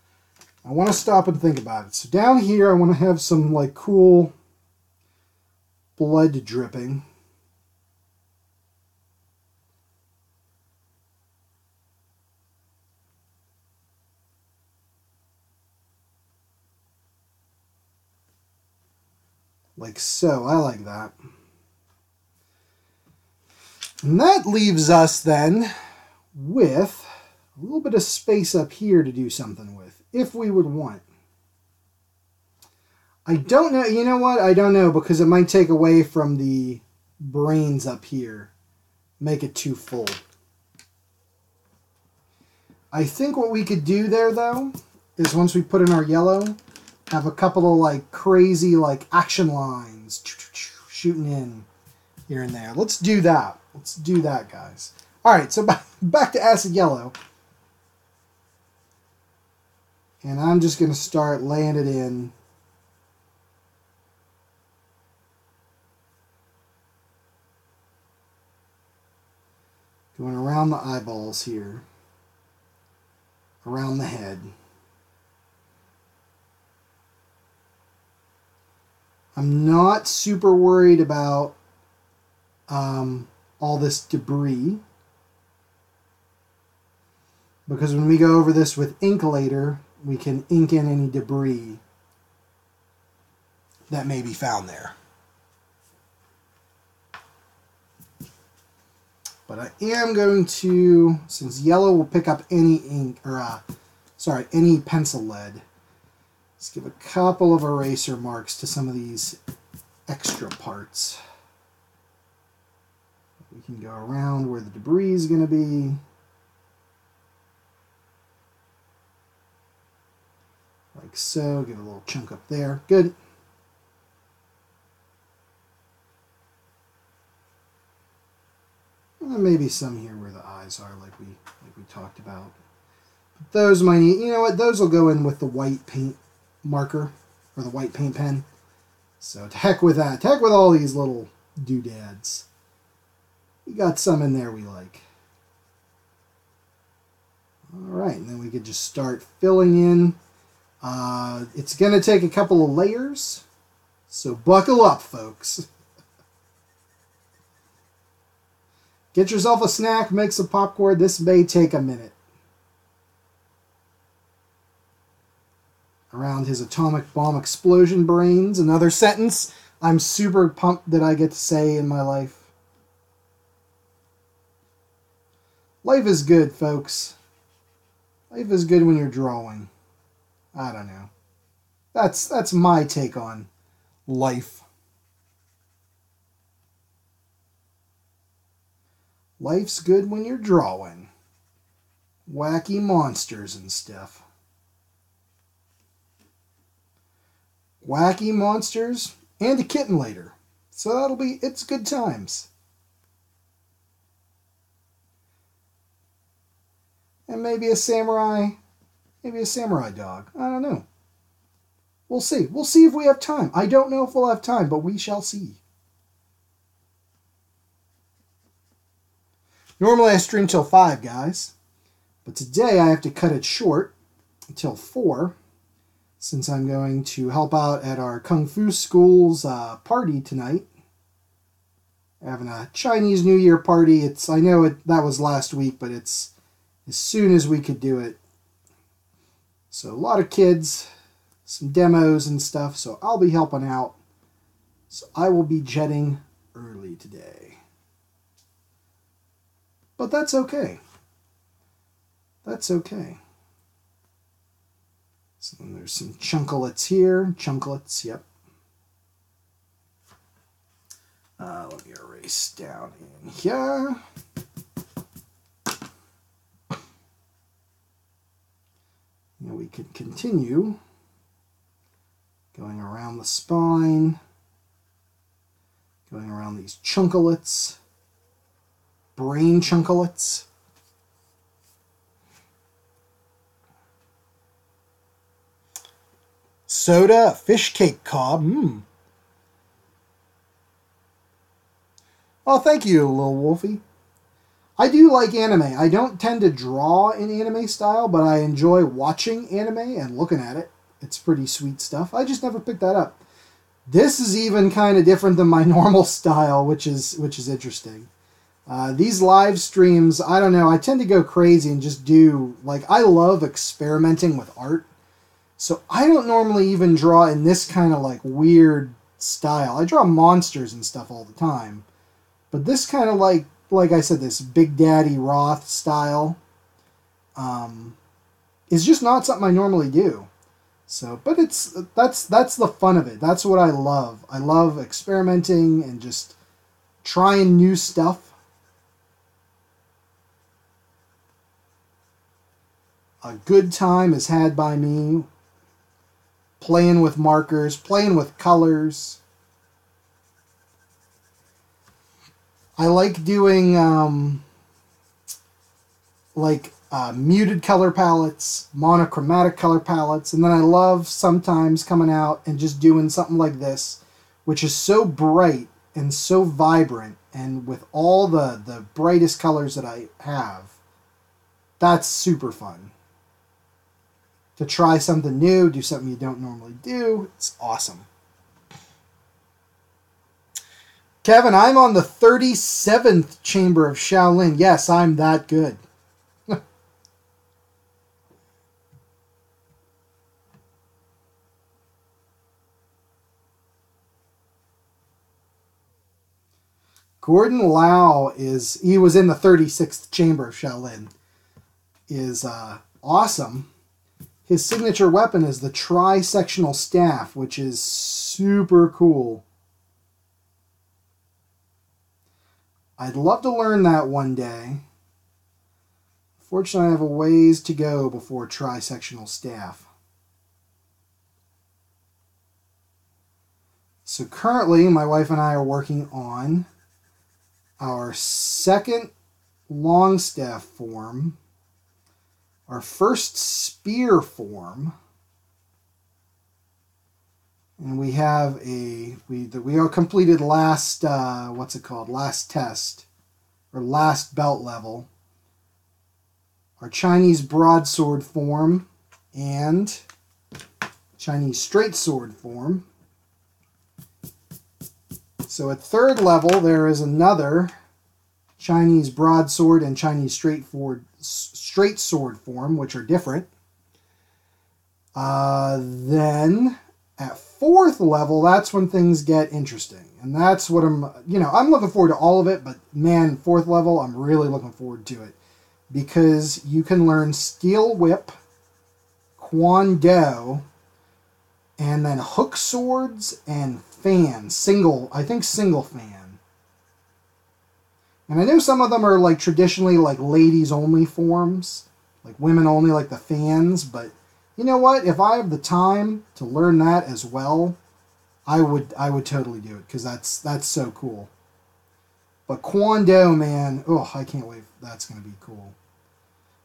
I want to stop and think about it. So down here, I want to have some like cool blood dripping. Like so. I like that. And that leaves us then with a little bit of space up here to do something with, if we would want. I don't know. You know what? I don't know, because it might take away from the brains up here. Make it too full. I think what we could do there, though, is once we put in our yellow, have a couple of like crazy like action lines shooting in here and there. Let's do that. Let's do that, guys. All right, so back to acid yellow. And I'm just going to start laying it in. Going around the eyeballs here. Around the head. I'm not super worried about all this debris, because when we go over this with ink later, we can ink in any debris that may be found there. But I am going to, since yellow will pick up any ink, or any pencil lead, let's give a couple of eraser marks to some of these extra parts. We can go around where the debris is going to be. Like so. Give a little chunk up there. Good. And maybe some here where the eyes are, like we talked about. But those might need, you know what, those will go in with the white paint marker, or the white paint pen. So to heck with that. To heck with all these little doodads. We got some in there we like. Alright, and then we could just start filling in. It's going to take a couple of layers, so buckle up, folks. Get yourself a snack, make some popcorn. This may take a minute. Around his atomic bomb explosion brains. Another sentence I'm super pumped that I get to say in my life. Life is good, folks. Life is good when you're drawing. I don't know. That's my take on life. Life's good when you're drawing. Wacky monsters and stuff. Wacky monsters and a kitten later. So it's good times. And maybe a samurai dog. I don't know. We'll see. We'll see if we have time. I don't know if we'll have time, but we shall see. Normally I stream till 5, guys. But today I have to cut it short until 4, since I'm going to help out at our Kung Fu School's party tonight. We're having a Chinese New Year party. I know that was last week, but it's as soon as we could do it. So a lot of kids, some demos and stuff, so I'll be helping out. So I will be jetting early today. But that's okay. That's okay. So then there's some chunklets here. Chunklets, yep. Let me erase down in here. Now we can continue going around the spine, going around these chunklets, brain chunklets. Soda, fish cake cob. Oh, thank you, little Wolfie. I do like anime. I don't tend to draw in anime style, but I enjoy watching anime and looking at it. It's pretty sweet stuff. I just never picked that up. This is even kind of different than my normal style, which is interesting. These live streams, I don't know, I tend to go crazy and just do, like, I love experimenting with art. So I don't normally even draw in this kind of, like, weird style. I draw monsters and stuff all the time. But this kind of, like, like I said, this Big Daddy Roth style is just not something I normally do. So, but that's the fun of it. That's what I love. I love experimenting and just trying new stuff. A good time is had by me playing with markers, playing with colors. I like doing muted color palettes, monochromatic color palettes, and then I love sometimes coming out and just doing something like this, which is so bright and so vibrant, and with all the brightest colors that I have. That's super fun. To try something new, do something you don't normally do, it's awesome. Kevin, I'm on the 37th chamber of Shaolin. Yes, I'm that good. Gordon Lau he was in the 36th chamber of Shaolin, is awesome. His signature weapon is the tri-sectional staff, which is super cool. I'd love to learn that one day. Fortunately, I have a ways to go before tri-sectional staff. So currently, my wife and I are working on our second long staff form, our first spear form, and we have we all completed last last test or last belt level, our Chinese broadsword form and Chinese straight sword form. So at third level, there is another Chinese broadsword and Chinese straight sword form, which are different. Then at fourth level, that's when things get interesting. And that's what I'm looking forward to all of it, but man, fourth level, I'm really looking forward to it. Because you can learn Steel Whip, Kwon Do, and then hook swords and fans. Single fan. And I know some of them are like traditionally like ladies only forms, like women only, like the fans, but you know what? If I have the time to learn that as well, I would totally do it, because that's so cool. But Kwon Do, man, I can't wait. That's going to be cool.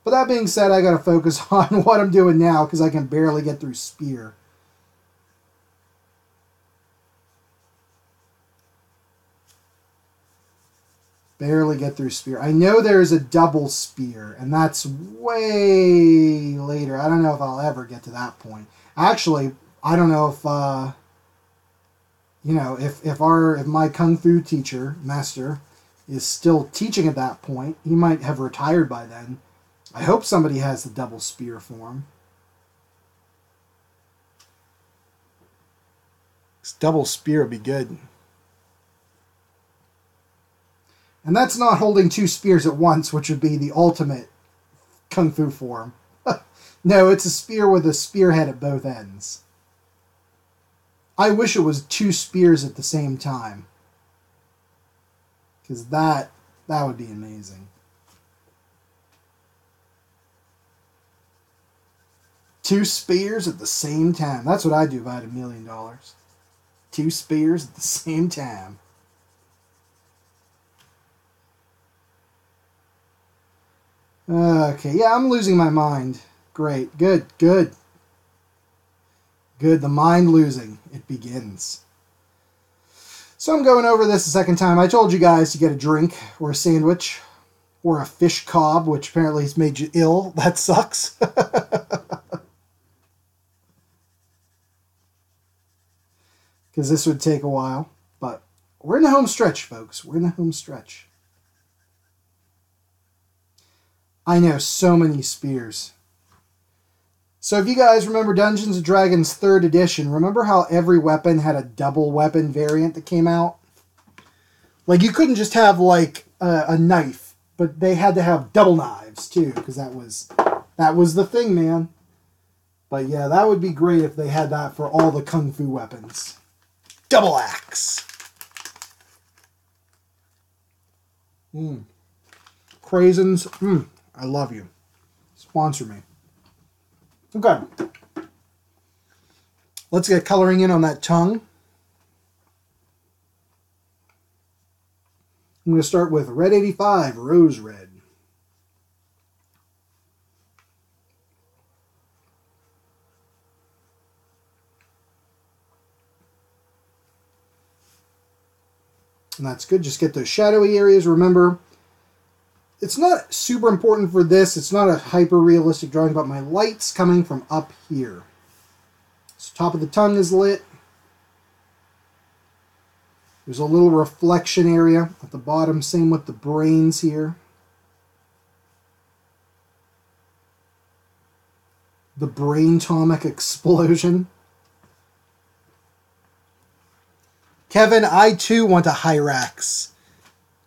But that being said, I got to focus on what I'm doing now, because I can barely get through Spear. Barely get through Spear. I know there's a double Spear, and that's way later. I don't know if I'll ever get to that point. Actually, I don't know if if my Kung Fu teacher, master, is still teaching at that point. He might have retired by then. I hope somebody has the double Spear form. This double Spear would be good. And that's not holding two spears at once, which would be the ultimate Kung Fu form. No, it's a spear with a spearhead at both ends. I wish it was two spears at the same time. Because that would be amazing. Two spears at the same time. That's what I'd do if I had $1 million. Two spears at the same time. Okay, yeah, I'm losing my mind. Great, good. The mind losing. It begins. So I'm going over this a second time. I told you guys to get a drink or a sandwich or a fish cob, which apparently has made you ill. That sucks. Because this would take a while. But we're in the home stretch, folks. We're in the home stretch. I know, so many spears. So if you guys remember Dungeons & Dragons 3rd edition, remember how every weapon had a double weapon variant that came out? Like, you couldn't just have, like, a knife, but they had to have double knives too, because that was the thing, man. But yeah, that would be great if they had that for all the kung fu weapons. Double axe. Craisins. I love you. Sponsor me. Okay. Let's get coloring in on that tongue. I'm going to start with Red 85, Rose Red. And that's good. Just get those shadowy areas. Remember, it's not super important for this. It's not a hyper-realistic drawing, but my light's coming from up here. So top of the tongue is lit. There's a little reflection area at the bottom. Same with the brains here. The brain-tomic explosion. Kevin, I too want a Hyrax.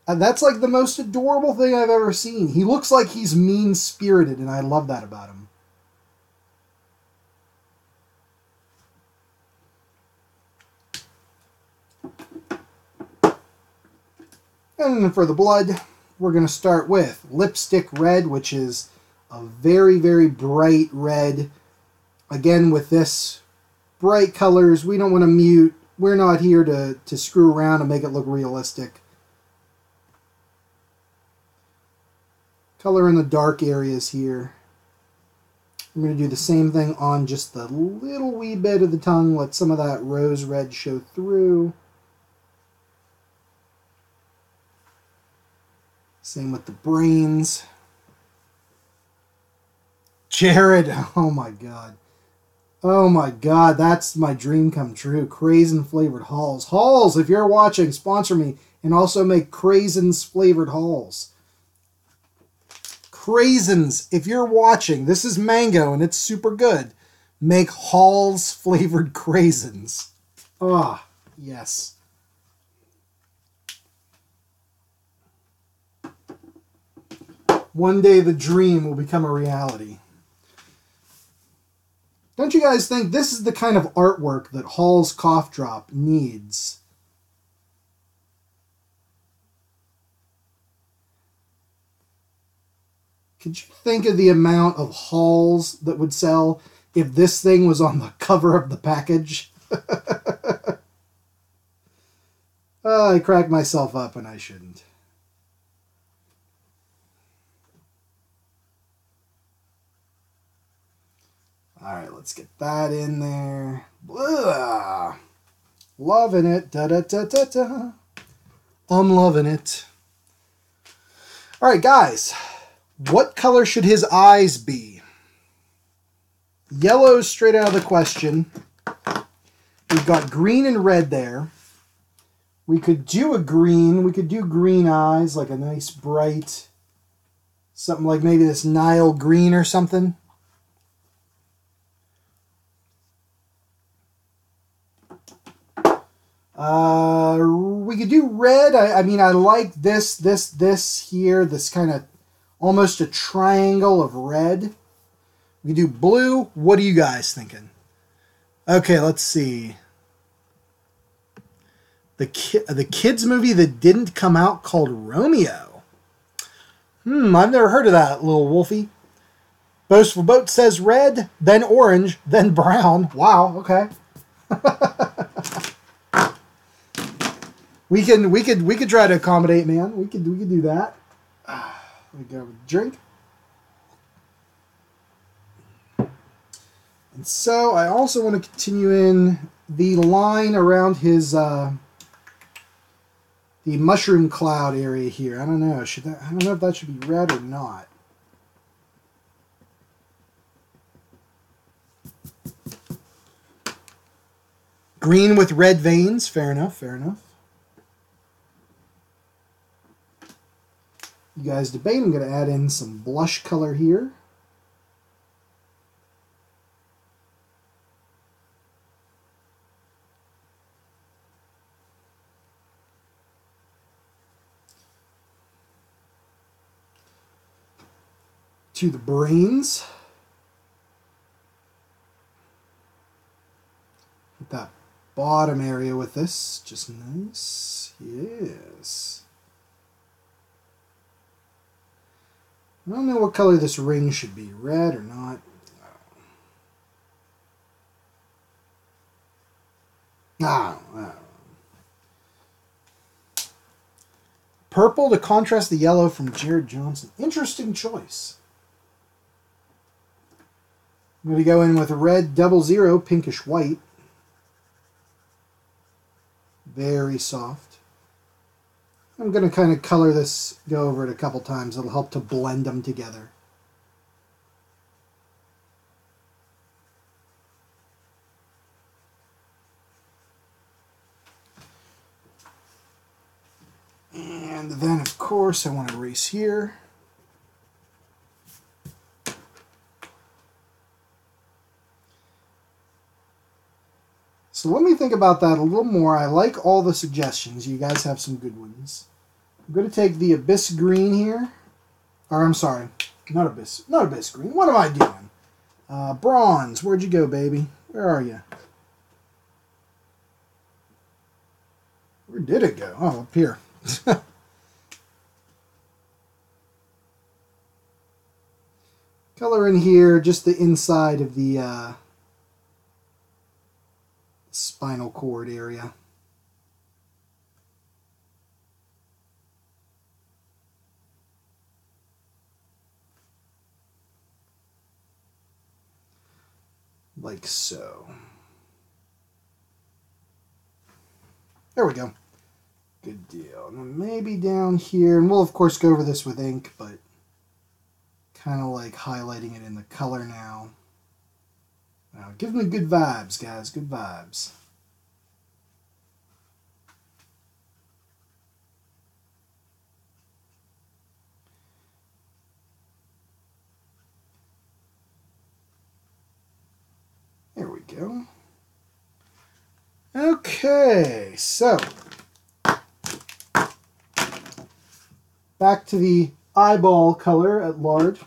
That's like the most adorable thing I've ever seen. He looks like he's mean-spirited, and I love that about him. And for the blood, we're going to start with Lipstick Red, which is a very, very bright red. Again, with this bright colors, we don't want to mute. We're not here to screw around and make it look realistic. Color in the dark areas here. I'm going to do the same thing on just the little wee bit of the tongue. Let some of that rose red show through. Same with the brains. Jared, oh my god. Oh my god, that's my dream come true. Craisin flavored Halls. Halls, if you're watching, sponsor me and also make Craisins flavored Halls. Craisins, if you're watching, this is mango and it's super good. Make Halls flavored Craisins. Ah, yes. One day the dream will become a reality. Don't you guys think this is the kind of artwork that Hall's Cough Drop needs? Could you think of the amount of Halls that would sell if this thing was on the cover of the package? I cracked myself up and I shouldn't. Alright, let's get that in there. Blah. Loving it. Da-da-da-da-da. I'm loving it. Alright, guys. What color should his eyes be? Yellow's straight out of the question. We've got green and red there. We could do a green. We could do green eyes, like a nice bright, something like maybe this Nile green or something. We could do red. I mean, I like this here, this kind of almost a triangle of red. We could do blue. What are you guys thinking? Okay, let's see. The kids movie that didn't come out called Romeo. I've never heard of that, little Wolfie. Boastful Boat says red, then orange, then brown. Wow, okay. We could try to accommodate, man. We could do that. Let me go with a drink. And so I also want to continue in the line around his the mushroom cloud area here. I don't know. I don't know if that should be red or not. Green with red veins. Fair enough. Fair enough. You guys debate. I'm going to add in some blush color here. to the brains. Hit that bottom area with this. Just nice. Yes. I don't know what color this ring should be. Red or not. No. Purple to contrast the yellow from Jared Johnson. Interesting choice. I'm going to go in with a red 00, pinkish white. Very soft. I'm going to kind of color this, go over it a couple times. It'll help to blend them together. And then, of course, I want to erase here. So let me think about that a little more. I like all the suggestions. You guys have some good ones. I'm going to take the Abyss Green here. Or, I'm sorry. Not Abyss Green. What am I doing? Bronze. Where'd you go, baby? Where are you? Where did it go? Oh, up here. Color in here, just the inside of the spinal cord area. Like so. There we go. Good deal. And then maybe down here, and we'll of course go over this with ink, but kind of like highlighting it in the color now. Now, give me good vibes, guys. Good vibes. There we go. Okay, so back to the eyeball color at large.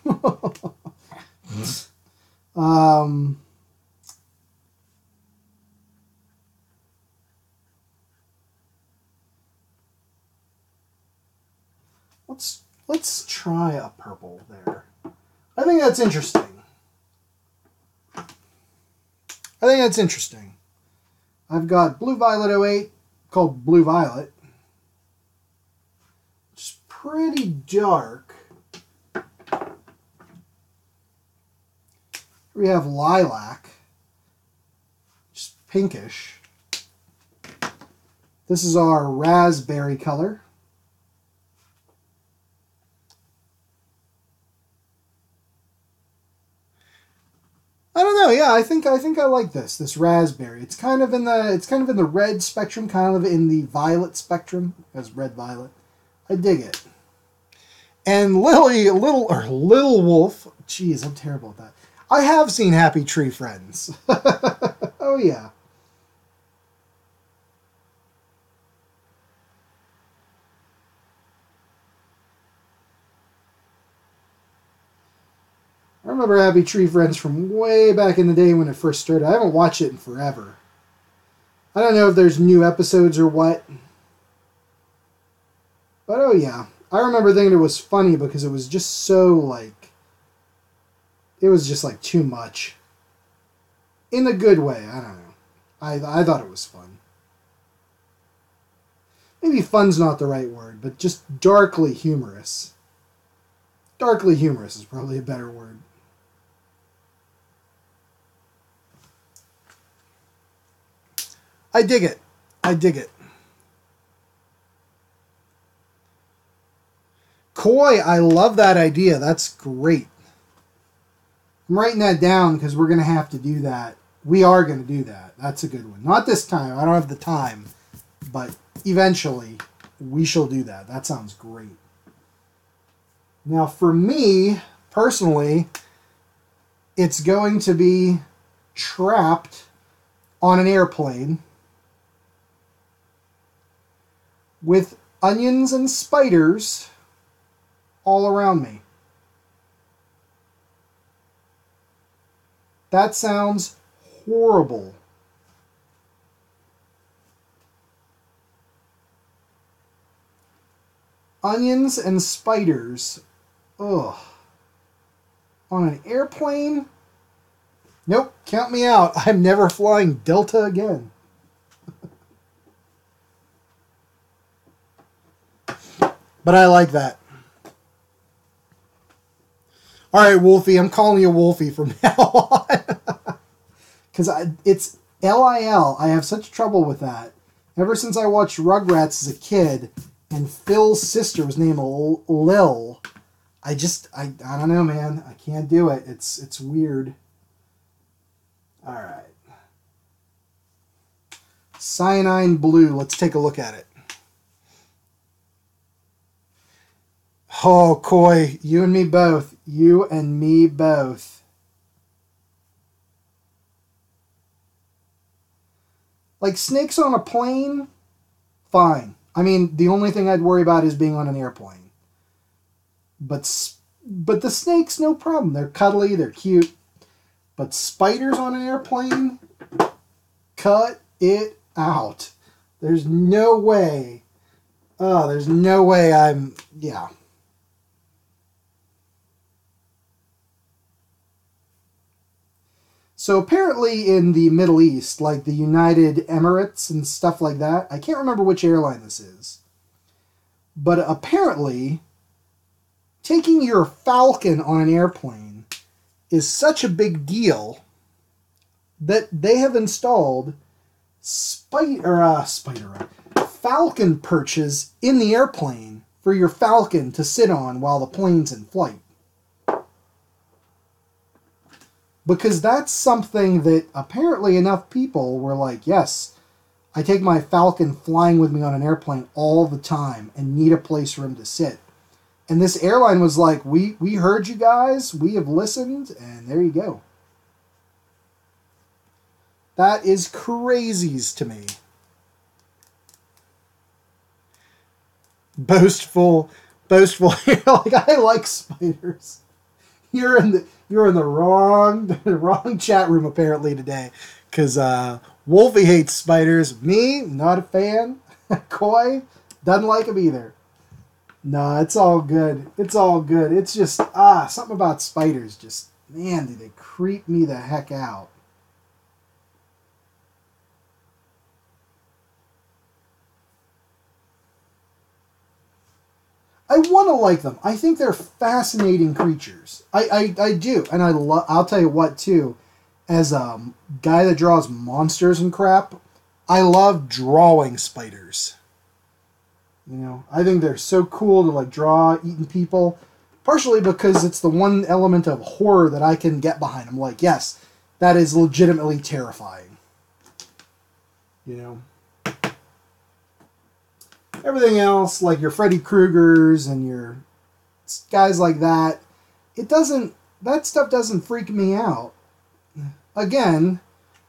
Let's try a purple there. I think that's interesting. I've got Blue Violet 08 called Blue Violet. It's pretty dark. We have Lilac, just pinkish. This is our raspberry color. I don't know. Yeah, I think I like this raspberry. It's kind of in the red spectrum, kind of in the violet spectrum, as red violet. I dig it. And Little Wolf. Jeez, I'm terrible at that. I have seen Happy Tree Friends. Oh yeah. I remember Happy Tree Friends from way back in the day when it first started. I haven't watched it in forever. I don't know if there's new episodes or what. But oh yeah. I remember thinking it was funny because it was just so like... It was just like too much. In a good way, I don't know. I thought it was fun. Maybe fun's not the right word, but just darkly humorous. Darkly humorous is probably a better word. I dig it. I dig it. Koi, I love that idea. That's great. I'm writing that down because we're going to have to do that. We are going to do that. That's a good one. Not this time. I don't have the time. But eventually, we shall do that. That sounds great. Now, for me, personally, it's going to be trapped on an airplane with onions and spiders all around me. That sounds horrible. Onions and spiders. Ugh. On an airplane? Nope, count me out. I'm never flying Delta again. But I like that. All right, Wolfie, I'm calling you Wolfie from now on. Because it's Lil. I have such trouble with that. Ever since I watched Rugrats as a kid, and Phil's sister was named Lil, I don't know, man. I can't do it. It's weird. All right. Cyanine Blue. Let's take a look at it. Oh, Coy, you and me both. You and me both. Like, snakes on a plane, fine. I mean, the only thing I'd worry about is being on an airplane. But the snakes, no problem. They're cuddly, they're cute. But spiders on an airplane, cut it out. There's no way. Oh, there's no way yeah. So apparently in the Middle East, like the United Emirates and stuff like that, I can't remember which airline this is, but apparently taking your Falcon on an airplane is such a big deal that they have installed Falcon perches in the airplane for your Falcon to sit on while the plane's in flight. Because that's something that apparently enough people were like, yes, I take my Falcon flying with me on an airplane all the time and need a place for him to sit. And this airline was like, we heard you guys, we have listened, and there you go. That is crazies to me. Boastful. Like, I like spiders. You're in the wrong chat room apparently today, because Wolfie hates spiders. Me, not a fan. Coy doesn't like them either. No, it's all good. It's all good. It's just something about spiders. Just, man, do they creep me the heck out. I want to like them. I think they're fascinating creatures. I do. And I'll tell you what, too. As a guy that draws monsters and crap, I love drawing spiders. You know, I think they're so cool to, like, draw eating people. Partially because it's the one element of horror that I can get behind. I'm like, yes, that is legitimately terrifying. You know? Everything else, like your Freddy Kruegers and your guys like that, that stuff doesn't freak me out. Again,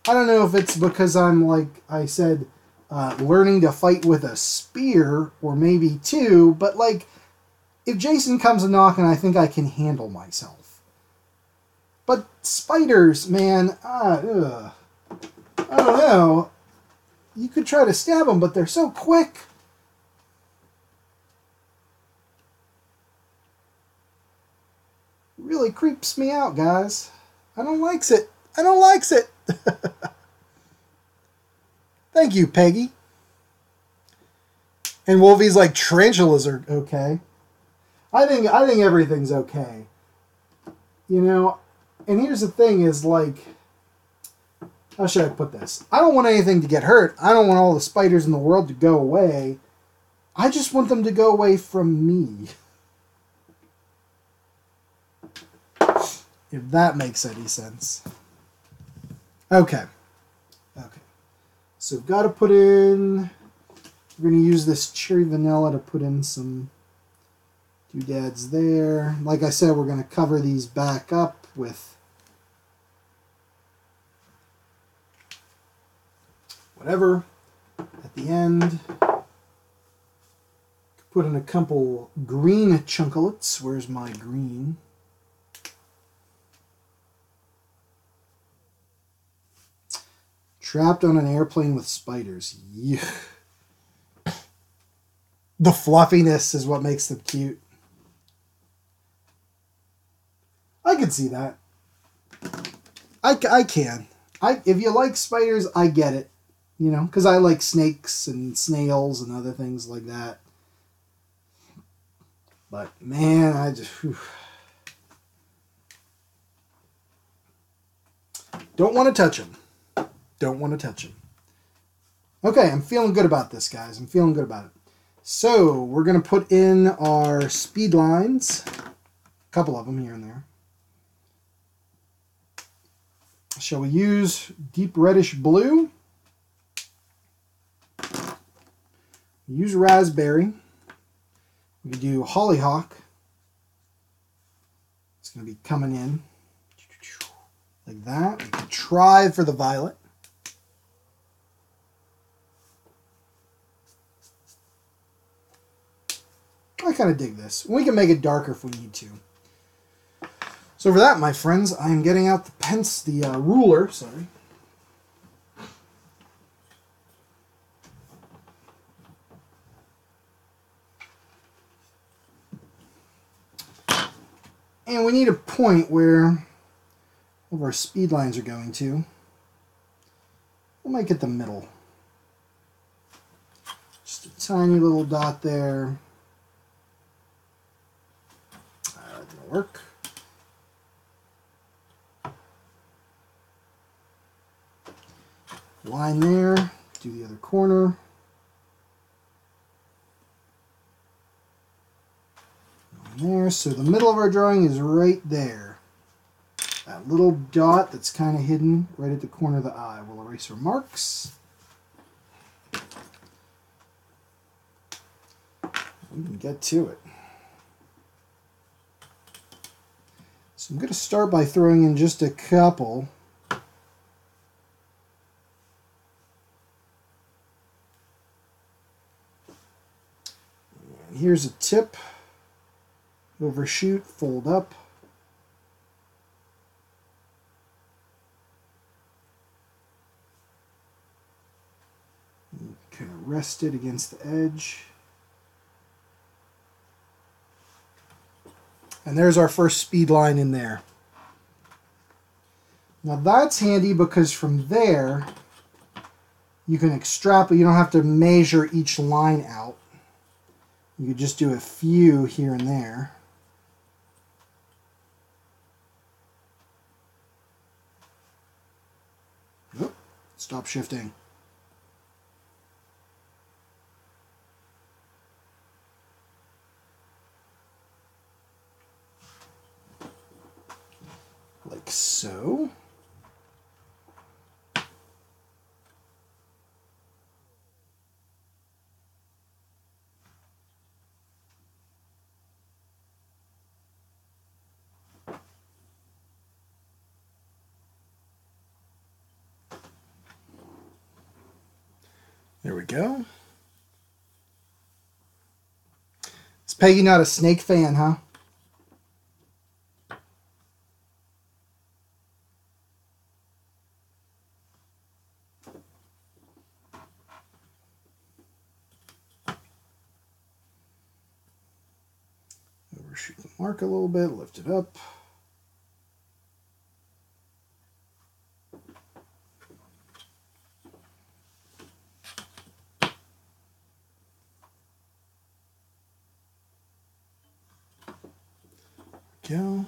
I don't know if it's because I'm, like I said, learning to fight with a spear, or maybe two, but, like, if Jason comes a knocking, I think I can handle myself. But spiders, man, I don't know. You could try to stab them, but they're so quick. Really creeps me out, guys. I don't likes it. I don't likes it. Thank you, Peggy. And Wolfie's like, tarantulas are okay. I think everything's okay. You know, and here's the thing is, like, how should I put this? I don't want anything to get hurt. I don't want all the spiders in the world to go away. I just want them to go away from me. If that makes any sense. Okay. So we've got to put in... We're going to use this cherry vanilla to put in some doodads there. Like I said, we're going to cover these back up with whatever at the end. Put in a couple green chunklets. Where's my green? Trapped on an airplane with spiders. Yeah. The fluffiness is what makes them cute. I can see that. I can. If you like spiders, I get it. You know, because I like snakes and snails and other things like that. But, man, I just... Whew. Don't want to touch them. Don't want to touch them. Okay, I'm feeling good about this, guys. I'm feeling good about it. So, we're going to put in our speed lines. A couple of them here and there. Shall we use deep reddish blue? Use raspberry. We could do hollyhock. It's going to be coming in like that. We could try for the violet. I kind of dig this. We can make it darker if we need to. So for that, my friends, I am getting out the ruler. Sorry. And we need a point where all of our speed lines are going to. We'll make it the middle. Just a tiny little dot there. That didn't work. Line there. Do the other corner. There, so the middle of our drawing is right there. That little dot that's kind of hidden right at the corner of the eye. We'll erase our marks. We can get to it. So I'm going to start by throwing in just a couple. And here's a tip. Overshoot, fold up. And kind of rest it against the edge. And there's our first speed line in there. Now that's handy because from there you can extrapolate. You don't have to measure each line out. You could just do a few here and there. Oop, stop shifting. Like so. There we go. Is Peggy not a snake fan, huh? Overshoot the mark a little bit, lift it up. Go.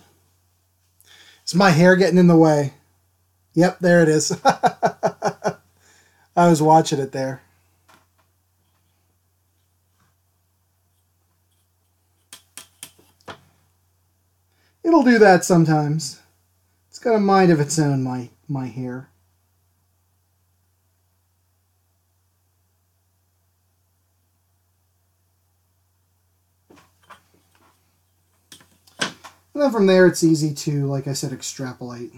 Is my hair getting in the way? Yep, there it is. I was watching it there. It'll do that sometimes. It's got a mind of its own, my hair. And then from there, it's easy to, like I said, extrapolate.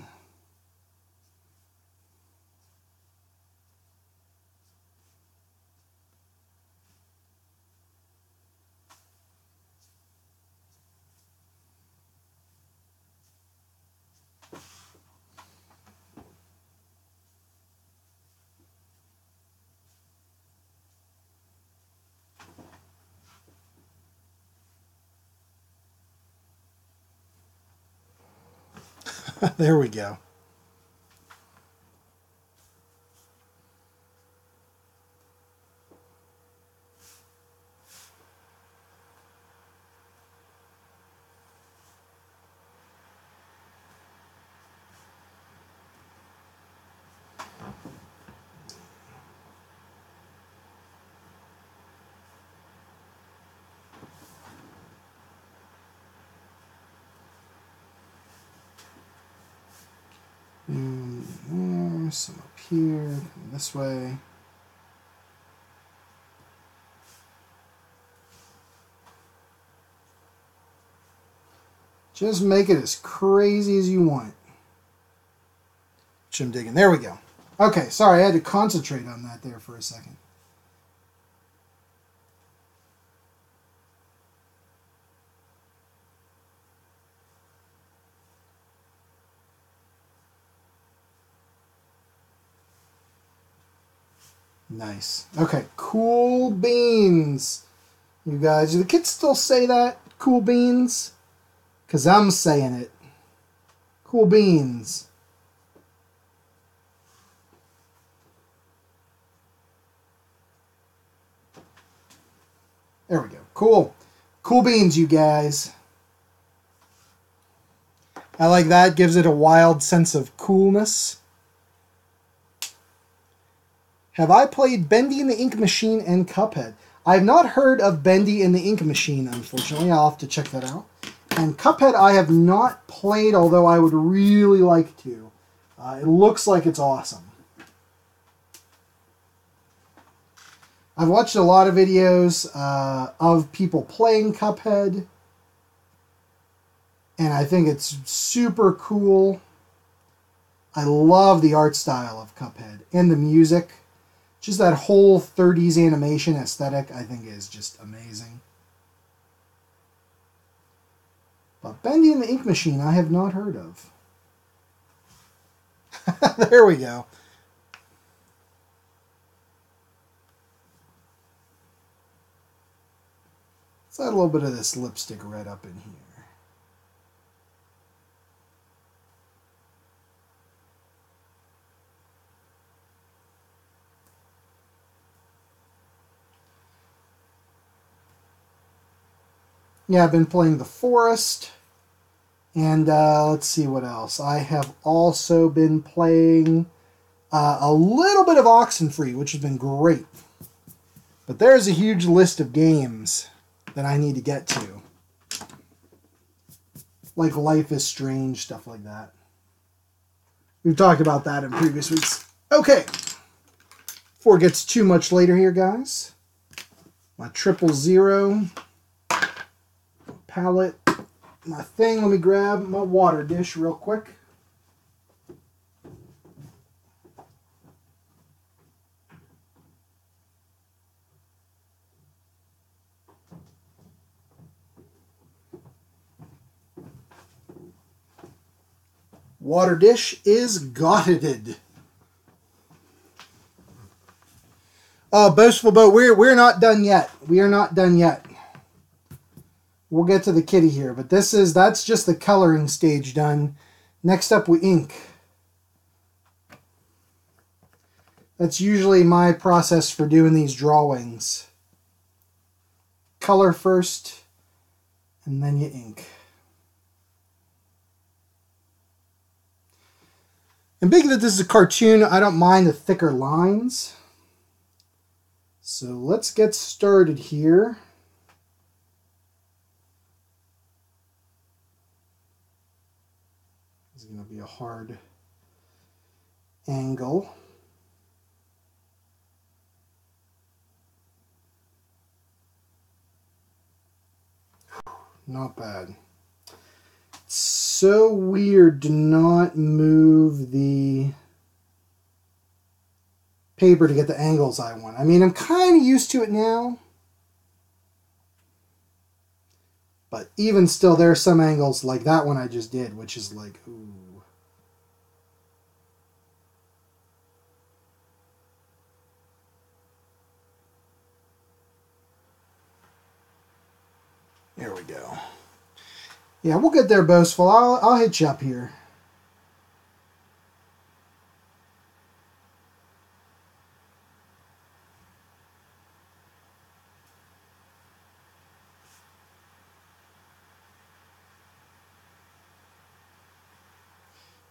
There we go. And some up here, this way. Just make it as crazy as you want. Which I'm digging. There we go. Okay, sorry, I had to concentrate on that there for a second. Nice. Okay, cool beans. You guys, do the kids still say that? Cool beans? Because I'm saying it. Cool beans. There we go. Cool. Cool beans, you guys. I like that. Gives it a wild sense of coolness. Have I played Bendy and the Ink Machine and Cuphead? I have not heard of Bendy and the Ink Machine, unfortunately. I'll have to check that out. And Cuphead I have not played, although I would really like to. It looks like it's awesome. I've watched a lot of videos of people playing Cuphead. And I think it's super cool. I love the art style of Cuphead and the music. Just that whole 30s animation aesthetic, I think, is just amazing. But Bendy and the Ink Machine, I have not heard of. There we go. Let's add a little bit of this lipstick red up in here. Yeah, I've been playing The Forest, and let's see what else. I have also been playing a little bit of Oxenfree, which has been great. But there's a huge list of games that I need to get to. Like Life is Strange, stuff like that. We've talked about that in previous weeks. Okay. Before it gets too much later here, guys. My 000. Palette, my thing. Let me grab my water dish real quick. Water dish is gotted. Oh, Boastful Boat, we're not done yet. We are not done yet. We'll get to the kitty here, but that's just the coloring stage done. Next up, we ink. That's usually my process for doing these drawings. Color first, and then you ink. And being that this is a cartoon, I don't mind the thicker lines. So let's get started here. It's going to be a hard angle. Not bad. It's so weird to not move the paper to get the angles I want. I mean, I'm kind of used to it now. But even still, there are some angles like that one I just did, which is like, ooh. There we go. Yeah, we'll get there, Boastful. I'll hit you up here.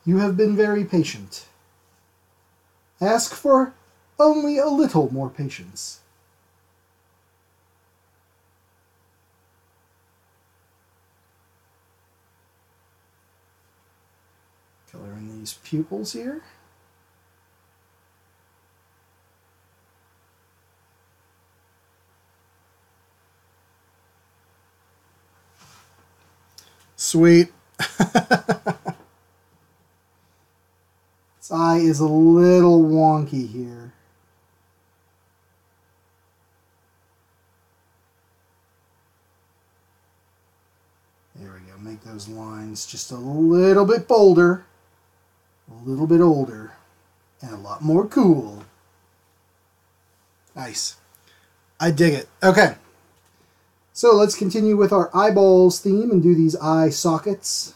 You have been very patient. I ask for only a little more patience. Color in these pupils here. Sweet. This eye is a little wonky here. There we go. Make those lines just a little bit bolder, a little bit older, and a lot more cool. Nice. I dig it. Okay. So let's continue with our eyeballs theme and do these eye sockets.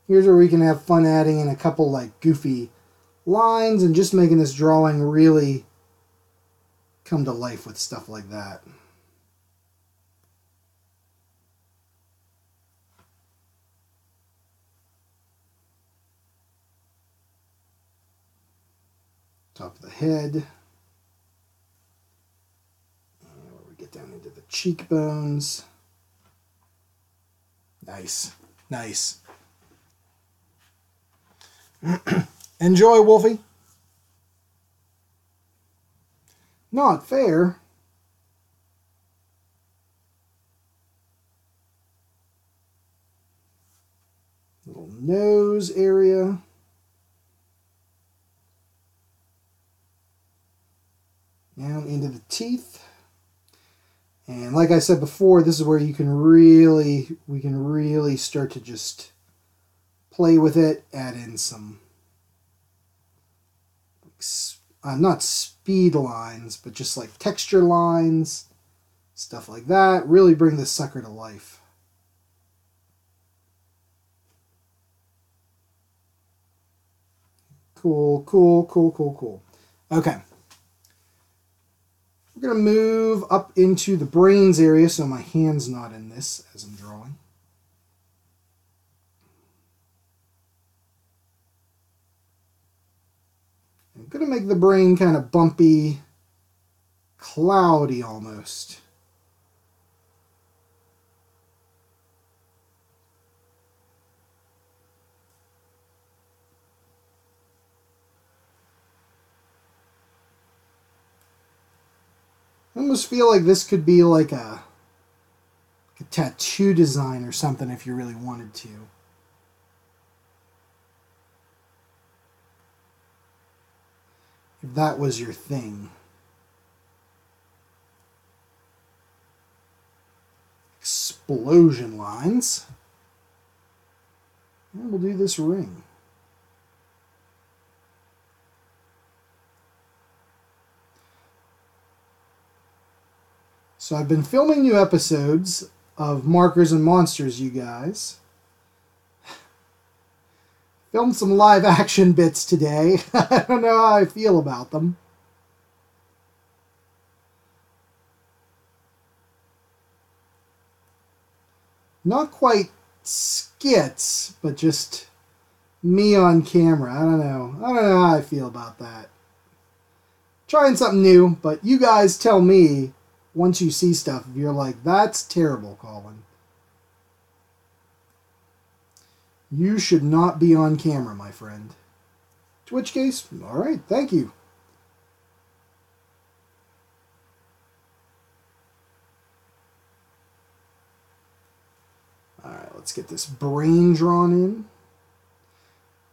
Here's where we can have fun adding in a couple like goofy lines and just making this drawing really come to life with stuff like that. Top of the head. And where we get down into the cheekbones. Nice. Nice. Enjoy, Wolfie. Not fair. Little nose area. Down into the teeth. And like I said before, this is where we can really start to just play with it, add in some, not speed lines, but just like texture lines, stuff like that. Really bring this sucker to life. Cool, cool, cool, cool, cool. Okay. We're going to move up into the brains area, so my hand's not in this as I'm drawing. I'm going to make the brain kind of bumpy, cloudy almost. I almost feel like this could be like a tattoo design or something if you really wanted to. If that was your thing. Explosion lines. And we'll do this ring. So I've been filming new episodes of Markers and Monsters, you guys. Filmed some live action bits today. I don't know how I feel about them. Not quite skits, but just me on camera. I don't know. I don't know how I feel about that. Trying something new, but you guys tell me once you see stuff if you're like, that's terrible, Colin. You should not be on camera, my friend. To which case, all right, thank you. All right, let's get this brain drawn in.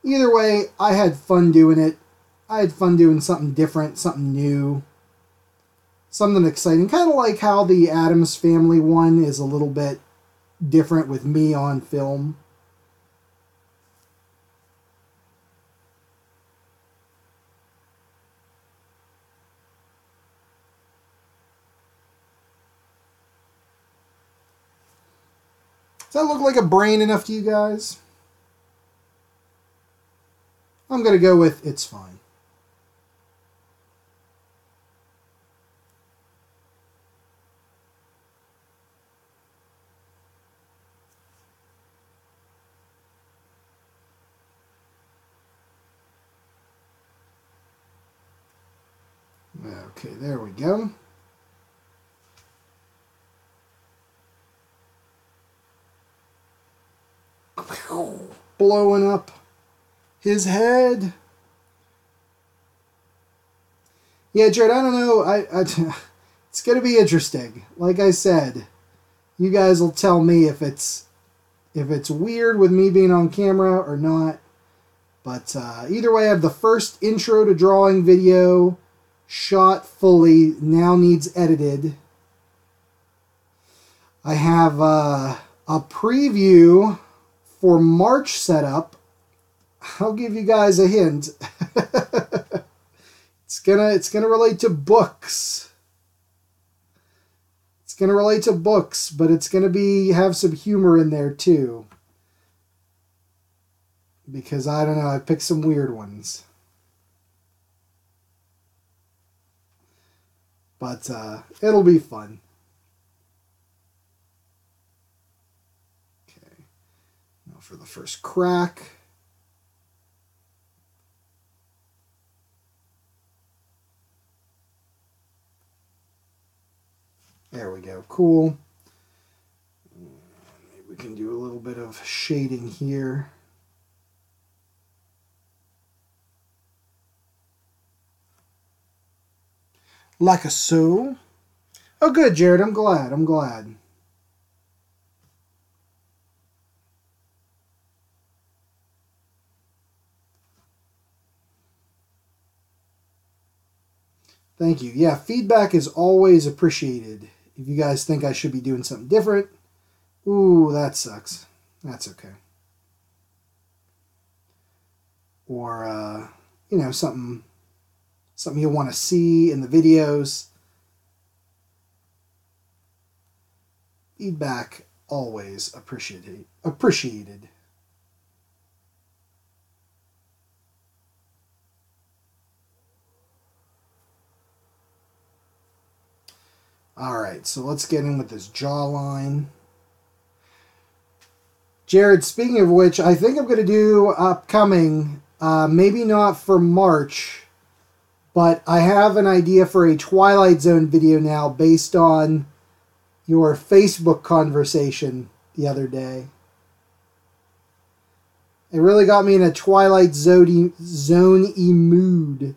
Either way, I had fun doing it. I had fun doing something different, something new, something exciting. Kind of like how the Addams Family one is a little bit different with me on film. Does that look like a brain enough to you guys? I'm going to go with it's fine. Okay, there we go. Blowing up his head. Yeah, Jared, I don't know. It's going to be interesting. Like I said, you guys will tell me if it's weird with me being on camera or not. But either way, I have the first intro to drawing video shot fully, now needs edited. I have a preview for March setup. I'll give you guys a hint. It's gonna relate to books. It's gonna relate to books, but it's gonna have some humor in there too. Because I don't know, I picked some weird ones. But it'll be fun. Okay. Now for the first crack. There we go. Cool. Maybe we can do a little bit of shading here. Like a so. Oh, good, Jared. I'm glad. I'm glad. Thank you. Yeah, feedback is always appreciated. If you guys think I should be doing something different, ooh, that sucks. That's okay. Or, you know, something you'll want to see in the videos. Feedback always appreciated. All right, so let's get in with this jawline. Jared, speaking of which, I think I'm going to do upcoming, maybe not for March, but I have an idea for a Twilight Zone video now based on your Facebook conversation the other day. It really got me in a Twilight Zone-y mood.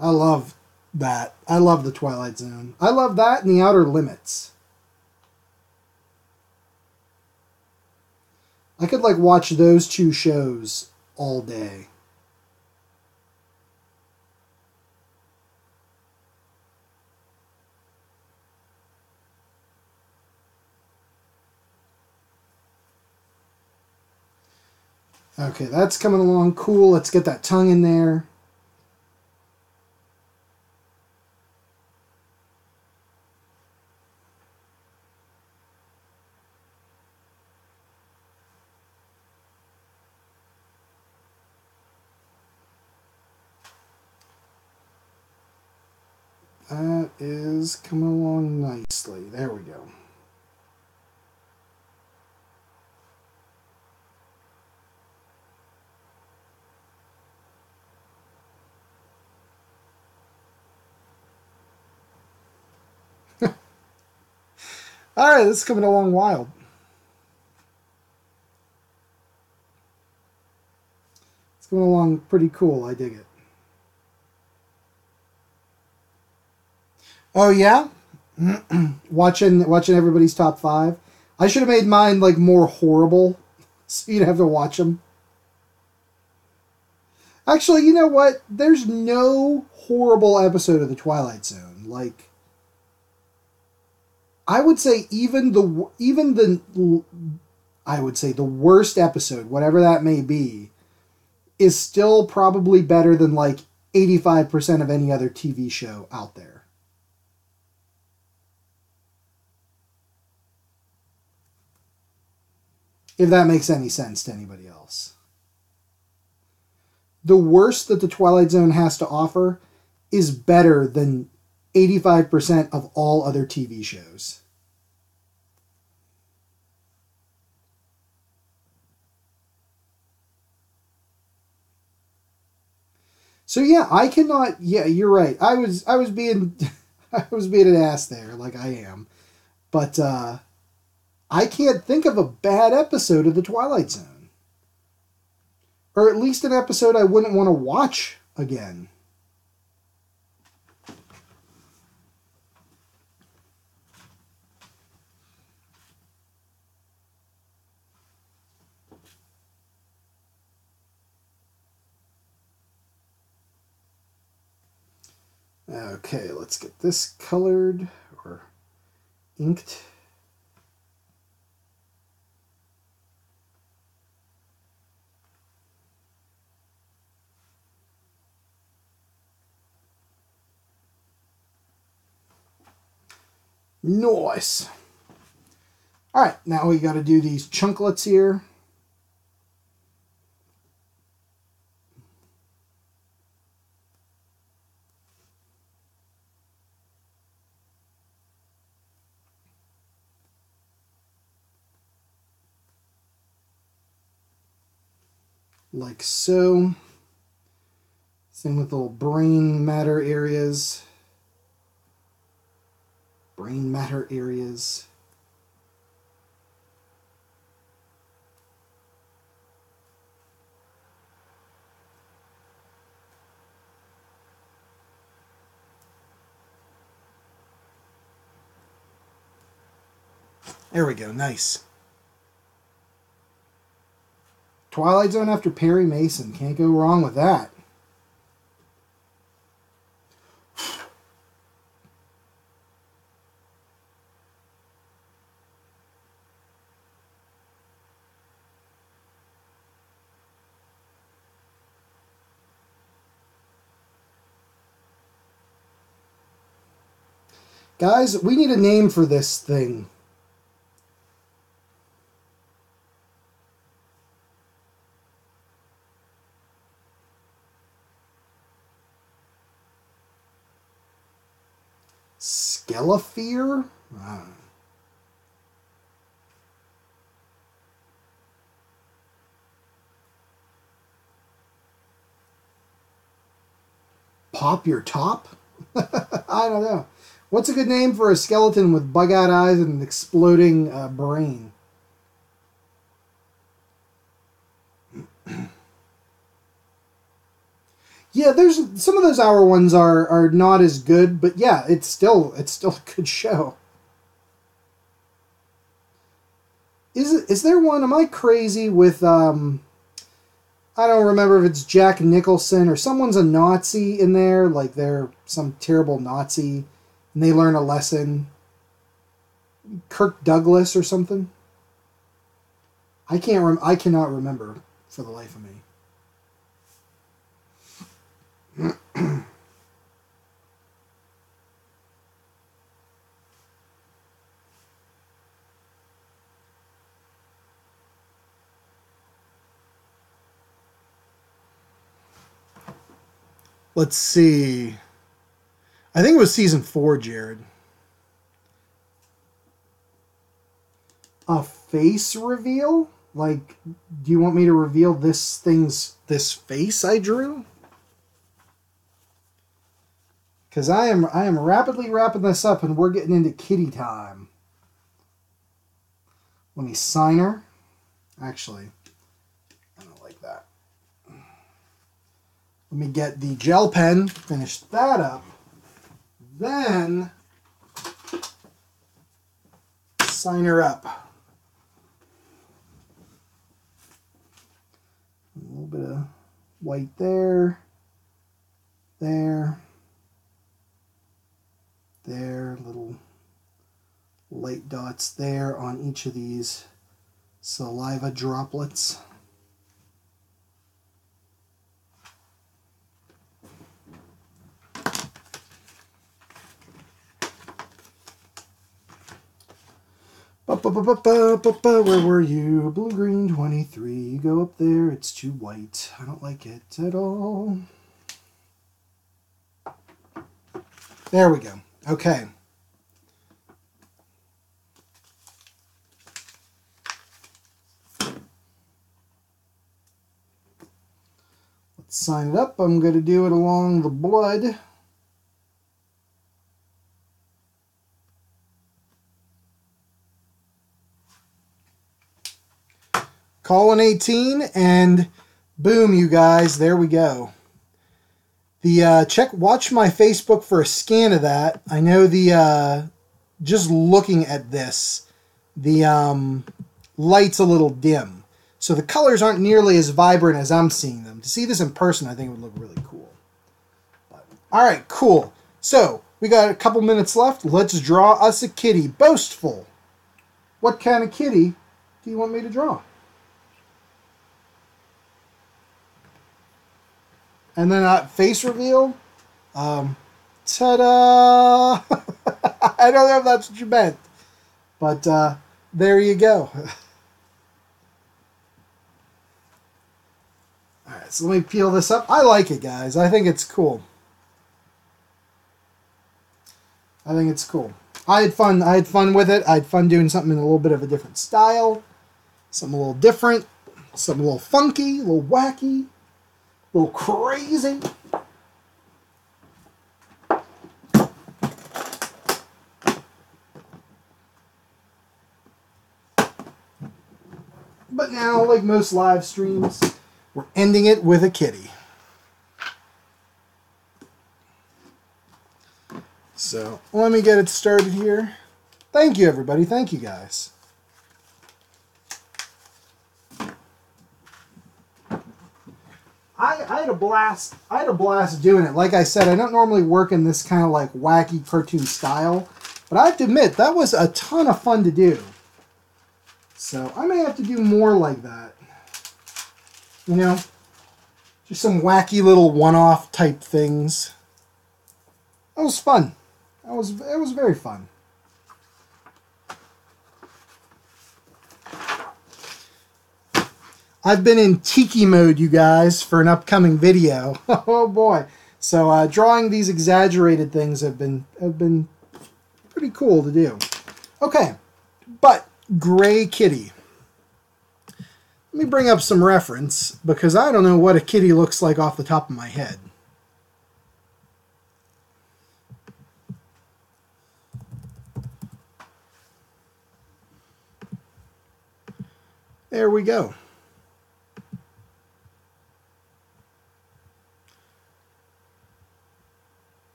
I love that. I love the Twilight Zone. I love that and The Outer Limits. I could like watch those two shows all day. Okay, that's coming along cool. Let's get that tongue in there. That is coming along nicely. There we go. All right, this is coming along wild. It's coming along pretty cool. I dig it. Oh yeah, watching everybody's top 5. I should have made mine like more horrible, so you'd have to watch them. Actually, you know what? There's no horrible episode of The Twilight Zone. Like, I would say I would say the worst episode, whatever that may be, is still probably better than like 85% of any other TV show out there. If that makes any sense to anybody else. The worst that the Twilight Zone has to offer is better than 85% of all other TV shows. So yeah, I cannot. Yeah, you're right. I was being I was being an ass there, like I am. But I can't think of a bad episode of the Twilight Zone, or at least an episode I wouldn't want to watch again. Okay, let's get this colored or inked. Nice. All right, now we got to do these chunklets here. Like so. Same with little brain matter areas. Brain matter areas. There we go, nice. Twilight Zone after Perry Mason. Can't go wrong with that. Guys, we need a name for this thing. Skelefear? Pop your top? I don't know. What's a good name for a skeleton with bug-eyed eyes and an exploding brain? Yeah, there's some of those hour ones are not as good, but yeah, it's still a good show. Is there one? Am I crazy with I don't remember if it's Jack Nicholson or someone's a Nazi in there, like they're some terrible Nazi, and they learn a lesson. Kirk Douglas or something. I cannot remember for the life of me. Let's see. I think it was season 4, Jared. A face reveal? Like, do you want me to reveal this face I drew? Because I am rapidly wrapping this up and we're getting into kitty time. Let me sign her. Actually, I don't like that. Let me get the gel pen, finish that up. Then, sign her up. A little bit of white there. There. There. Little light dots there on each of these saliva droplets. Where were you? Blue green 23. You go up there. It's too white. I don't like it at all. There we go. Okay. Let's sign it up. I'm going to do it along the blood. Calling 18, and boom, you guys, there we go. Watch my Facebook for a scan of that. I know just looking at this, the light's a little dim. So the colors aren't nearly as vibrant as I'm seeing them. To see this in person, I think it would look really cool. All right, cool. So we got a couple minutes left. Let's draw us a kitty. Boastful. What kind of kitty do you want me to draw? And then face reveal. Ta-da! I don't know if that's what you meant. But there you go. Alright, so let me peel this up. I like it, guys. I think it's cool. I think it's cool. I had fun with it. I had fun doing something in a little bit of a different style. Something a little different. Something a little funky, a little wacky. A little crazy. But now, like most live streams, we're ending it with a kitty. So, let me get it started here. Thank you, everybody. Thank you, guys. I had a blast. I had a blast doing it. Like I said, I don't normally work in this kind of like wacky cartoon style, but I have to admit that was a ton of fun to do. So I may have to do more like that. You know, just some wacky little one-off type things. That was fun. It was very fun. I've been in tiki mode, you guys, for an upcoming video. Oh boy! So drawing these exaggerated things have been pretty cool to do. Okay, but gray kitty. Let me bring up some reference because I don't know what a kitty looks like off the top of my head. There we go.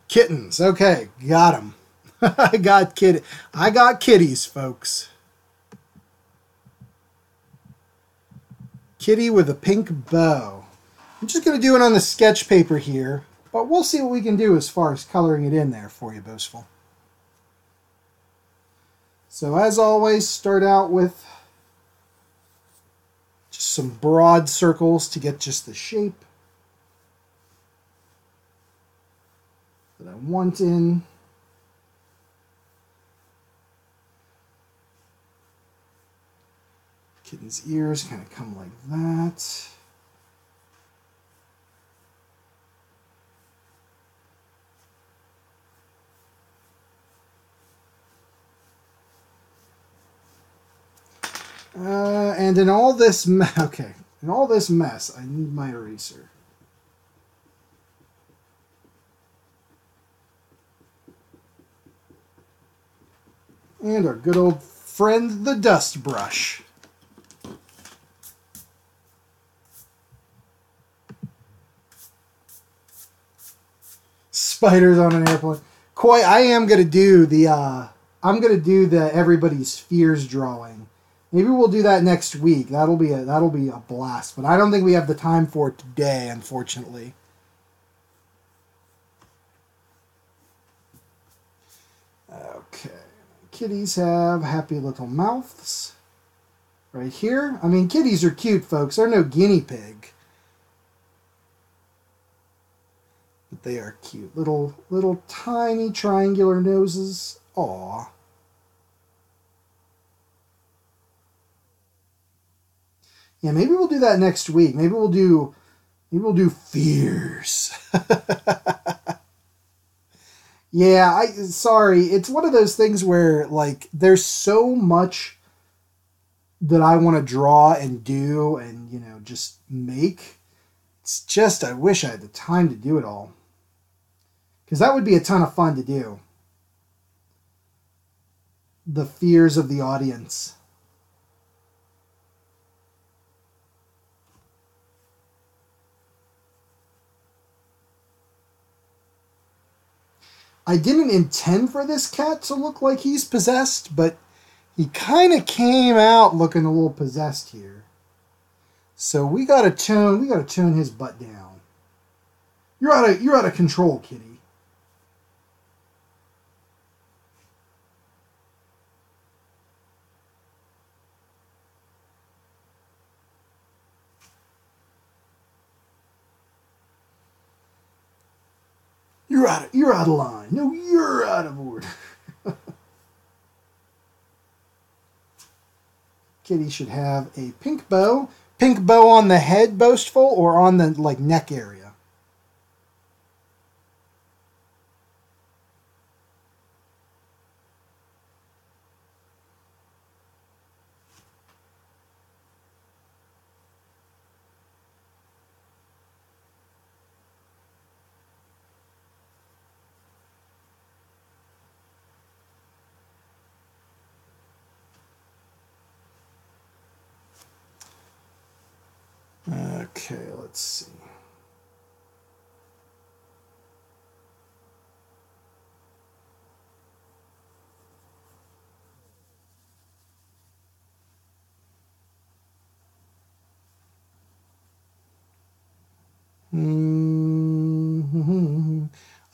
Kittens. Okay, got them. I got kitties, folks. Kitty with a pink bow. I'm just going to do it on the sketch paper here, but we'll see what we can do as far as coloring it in there for you, Boastful. So as always, start out with just some broad circles to get just the shape that I want in. Kitten's ears kind of come like that. And in all this in all this mess, I need my eraser. And our good old friend, the dust brush. Spiders on an airplane. Koi, I am gonna do the Everybody's Fears drawing. Maybe we'll do that next week. That'll be a blast. But I don't think we have the time for it today, unfortunately. Okay. Kitties have happy little mouths. Right here. I mean, kitties are cute, folks. They're no guinea pig. But they are cute. Little tiny triangular noses. Aww. Yeah, maybe we'll do that next week. Maybe we'll do fears. Yeah, sorry. It's one of those things where like there's so much that I want to draw and do and just make. It's just I wish I had the time to do it all. Cuz that would be a ton of fun to do. The fears of the audience. I didn't intend for this cat to look like he's possessed, but he kind of came out looking a little possessed here. So we gotta tone his butt down. You're out of control, kitty. You're out of line. No, you're out of order. Kitty should have a pink bow. Pink bow on the head, boastful, or on the neck area. Okay, let's see. I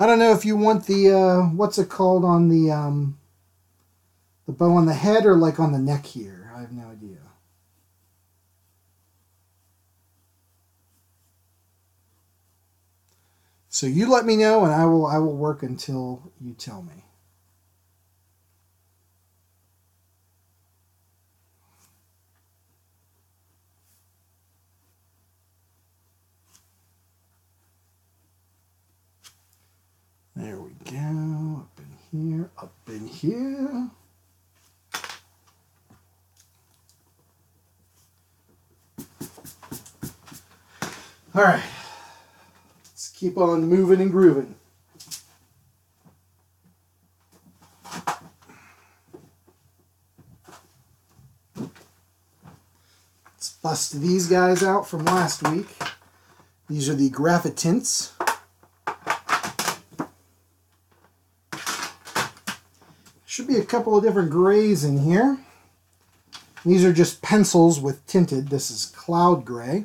don't know if you want the what's it called on the bow on the head or like on the neck here. I have no idea. So you let me know, and I will work until you tell me. There we go. Up in here. Up in here. All right. Let's keep on moving and grooving. Let's bust these guys out from last week. These are the Graphitints. Should be a couple of different grays in here. These are just pencils with tinted. This is cloud gray.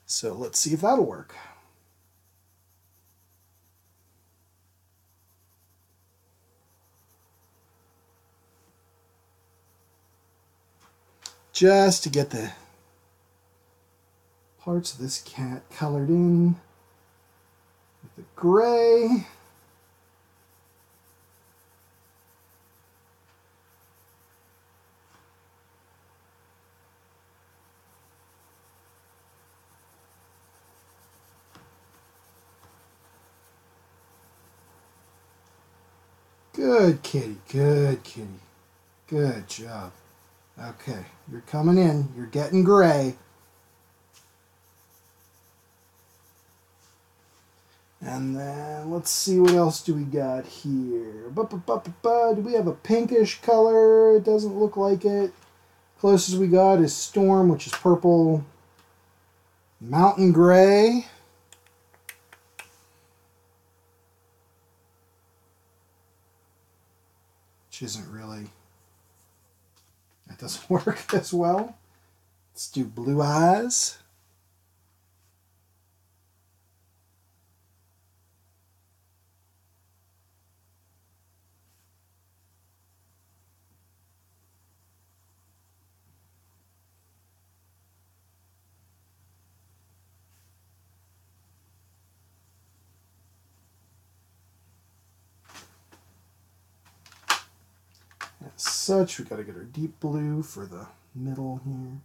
So let's see if that'll work. Just to get the parts of this cat colored in with the gray. Good kitty, good kitty. Good job. Okay, you're coming in. You're getting gray. And then let's see what else do we got here. Do we have a pinkish color? It doesn't look like it. Closest we got is Storm, which is purple. Mountain Gray. Which isn't really... That doesn't work as well. Let's do Blue Eyes. As such, we got to get our deep blue for the middle here.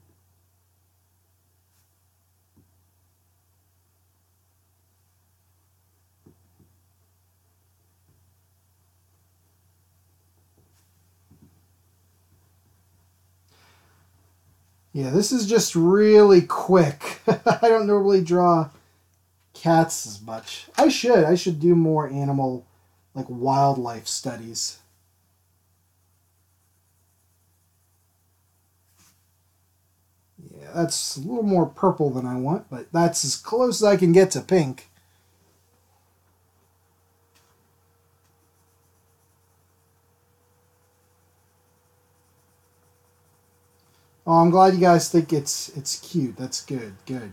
Yeah, this is just really quick. I don't normally draw cats as much. I should do more animal, like wildlife studies. Yeah, that's a little more purple than I want, but that's as close as I can get to pink. Oh, I'm glad you guys think it's cute. That's good, good.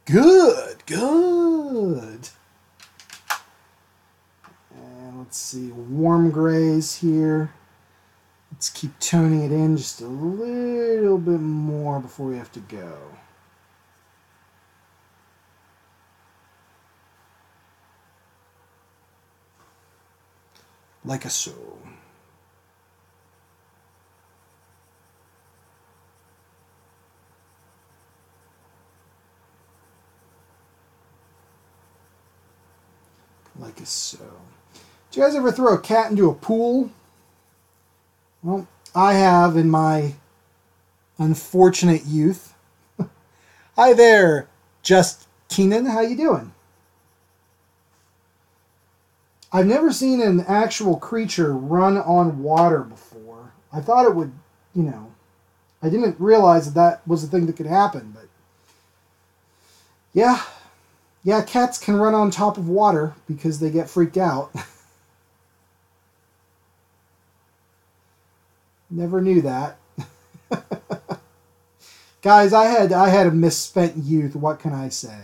Good, good. And let's see, warm grays here. Let's keep toning it in just a little bit more before we have to go. Like a so. Like so. Did you guys ever throw a cat into a pool? Well, I have in my unfortunate youth. Hi there, Just Keenan. How you doing? I've never seen an actual creature run on water before. I thought it would, you know, I didn't realize that that was a thing that could happen, but yeah. Yeah, cats can run on top of water because they get freaked out. Never knew that. Guys, I had a misspent youth, what can I say?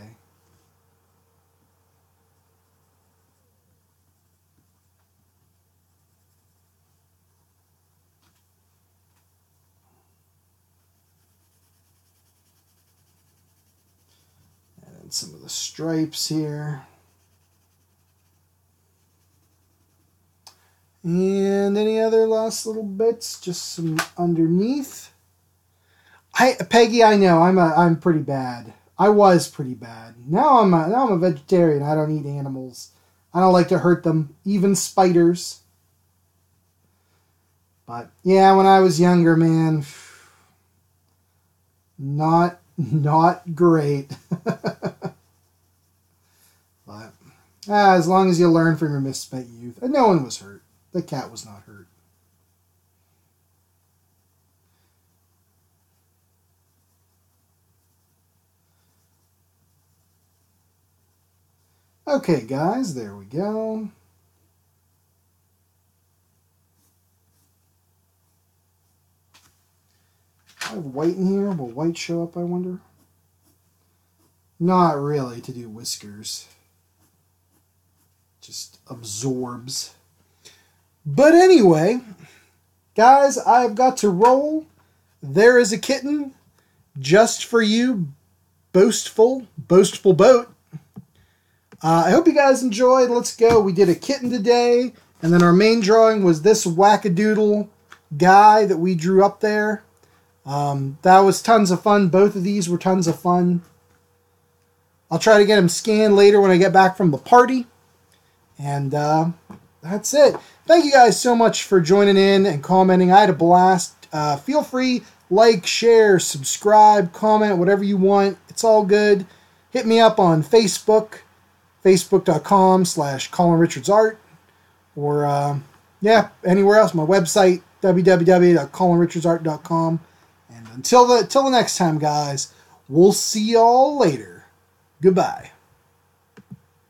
And some of the stripes here. And any other last little bits? Just some underneath. Peggy, I know I'm pretty bad. I was pretty bad. Now I'm a vegetarian. I don't eat animals. I don't like to hurt them, even spiders. But yeah, when I was younger, man, not great. But as long as you learn from your misspent youth, and no one was hurt. The cat was not hurt. Okay, guys, there we go. I have white in here. Will white show up, I wonder? Not really to do whiskers. Just absorbs. But anyway, guys, I've got to roll. There is a kitten just for you, boastful boat. I hope you guys enjoyed. Let's go. We did a kitten today, and then our main drawing was this wackadoodle guy that we drew up there. That was tons of fun. Both of these were tons of fun. I'll try to get them scanned later when I get back from the party. And that's it. Thank you guys so much for joining in and commenting. I had a blast. Feel free, like, share, subscribe, comment, whatever you want. It's all good. Hit me up on Facebook, facebook.com/ColinRichardsArt. Or, yeah, anywhere else. My website, www.colinrichardsart.com. And until the next time, guys, we'll see y'all later. Goodbye.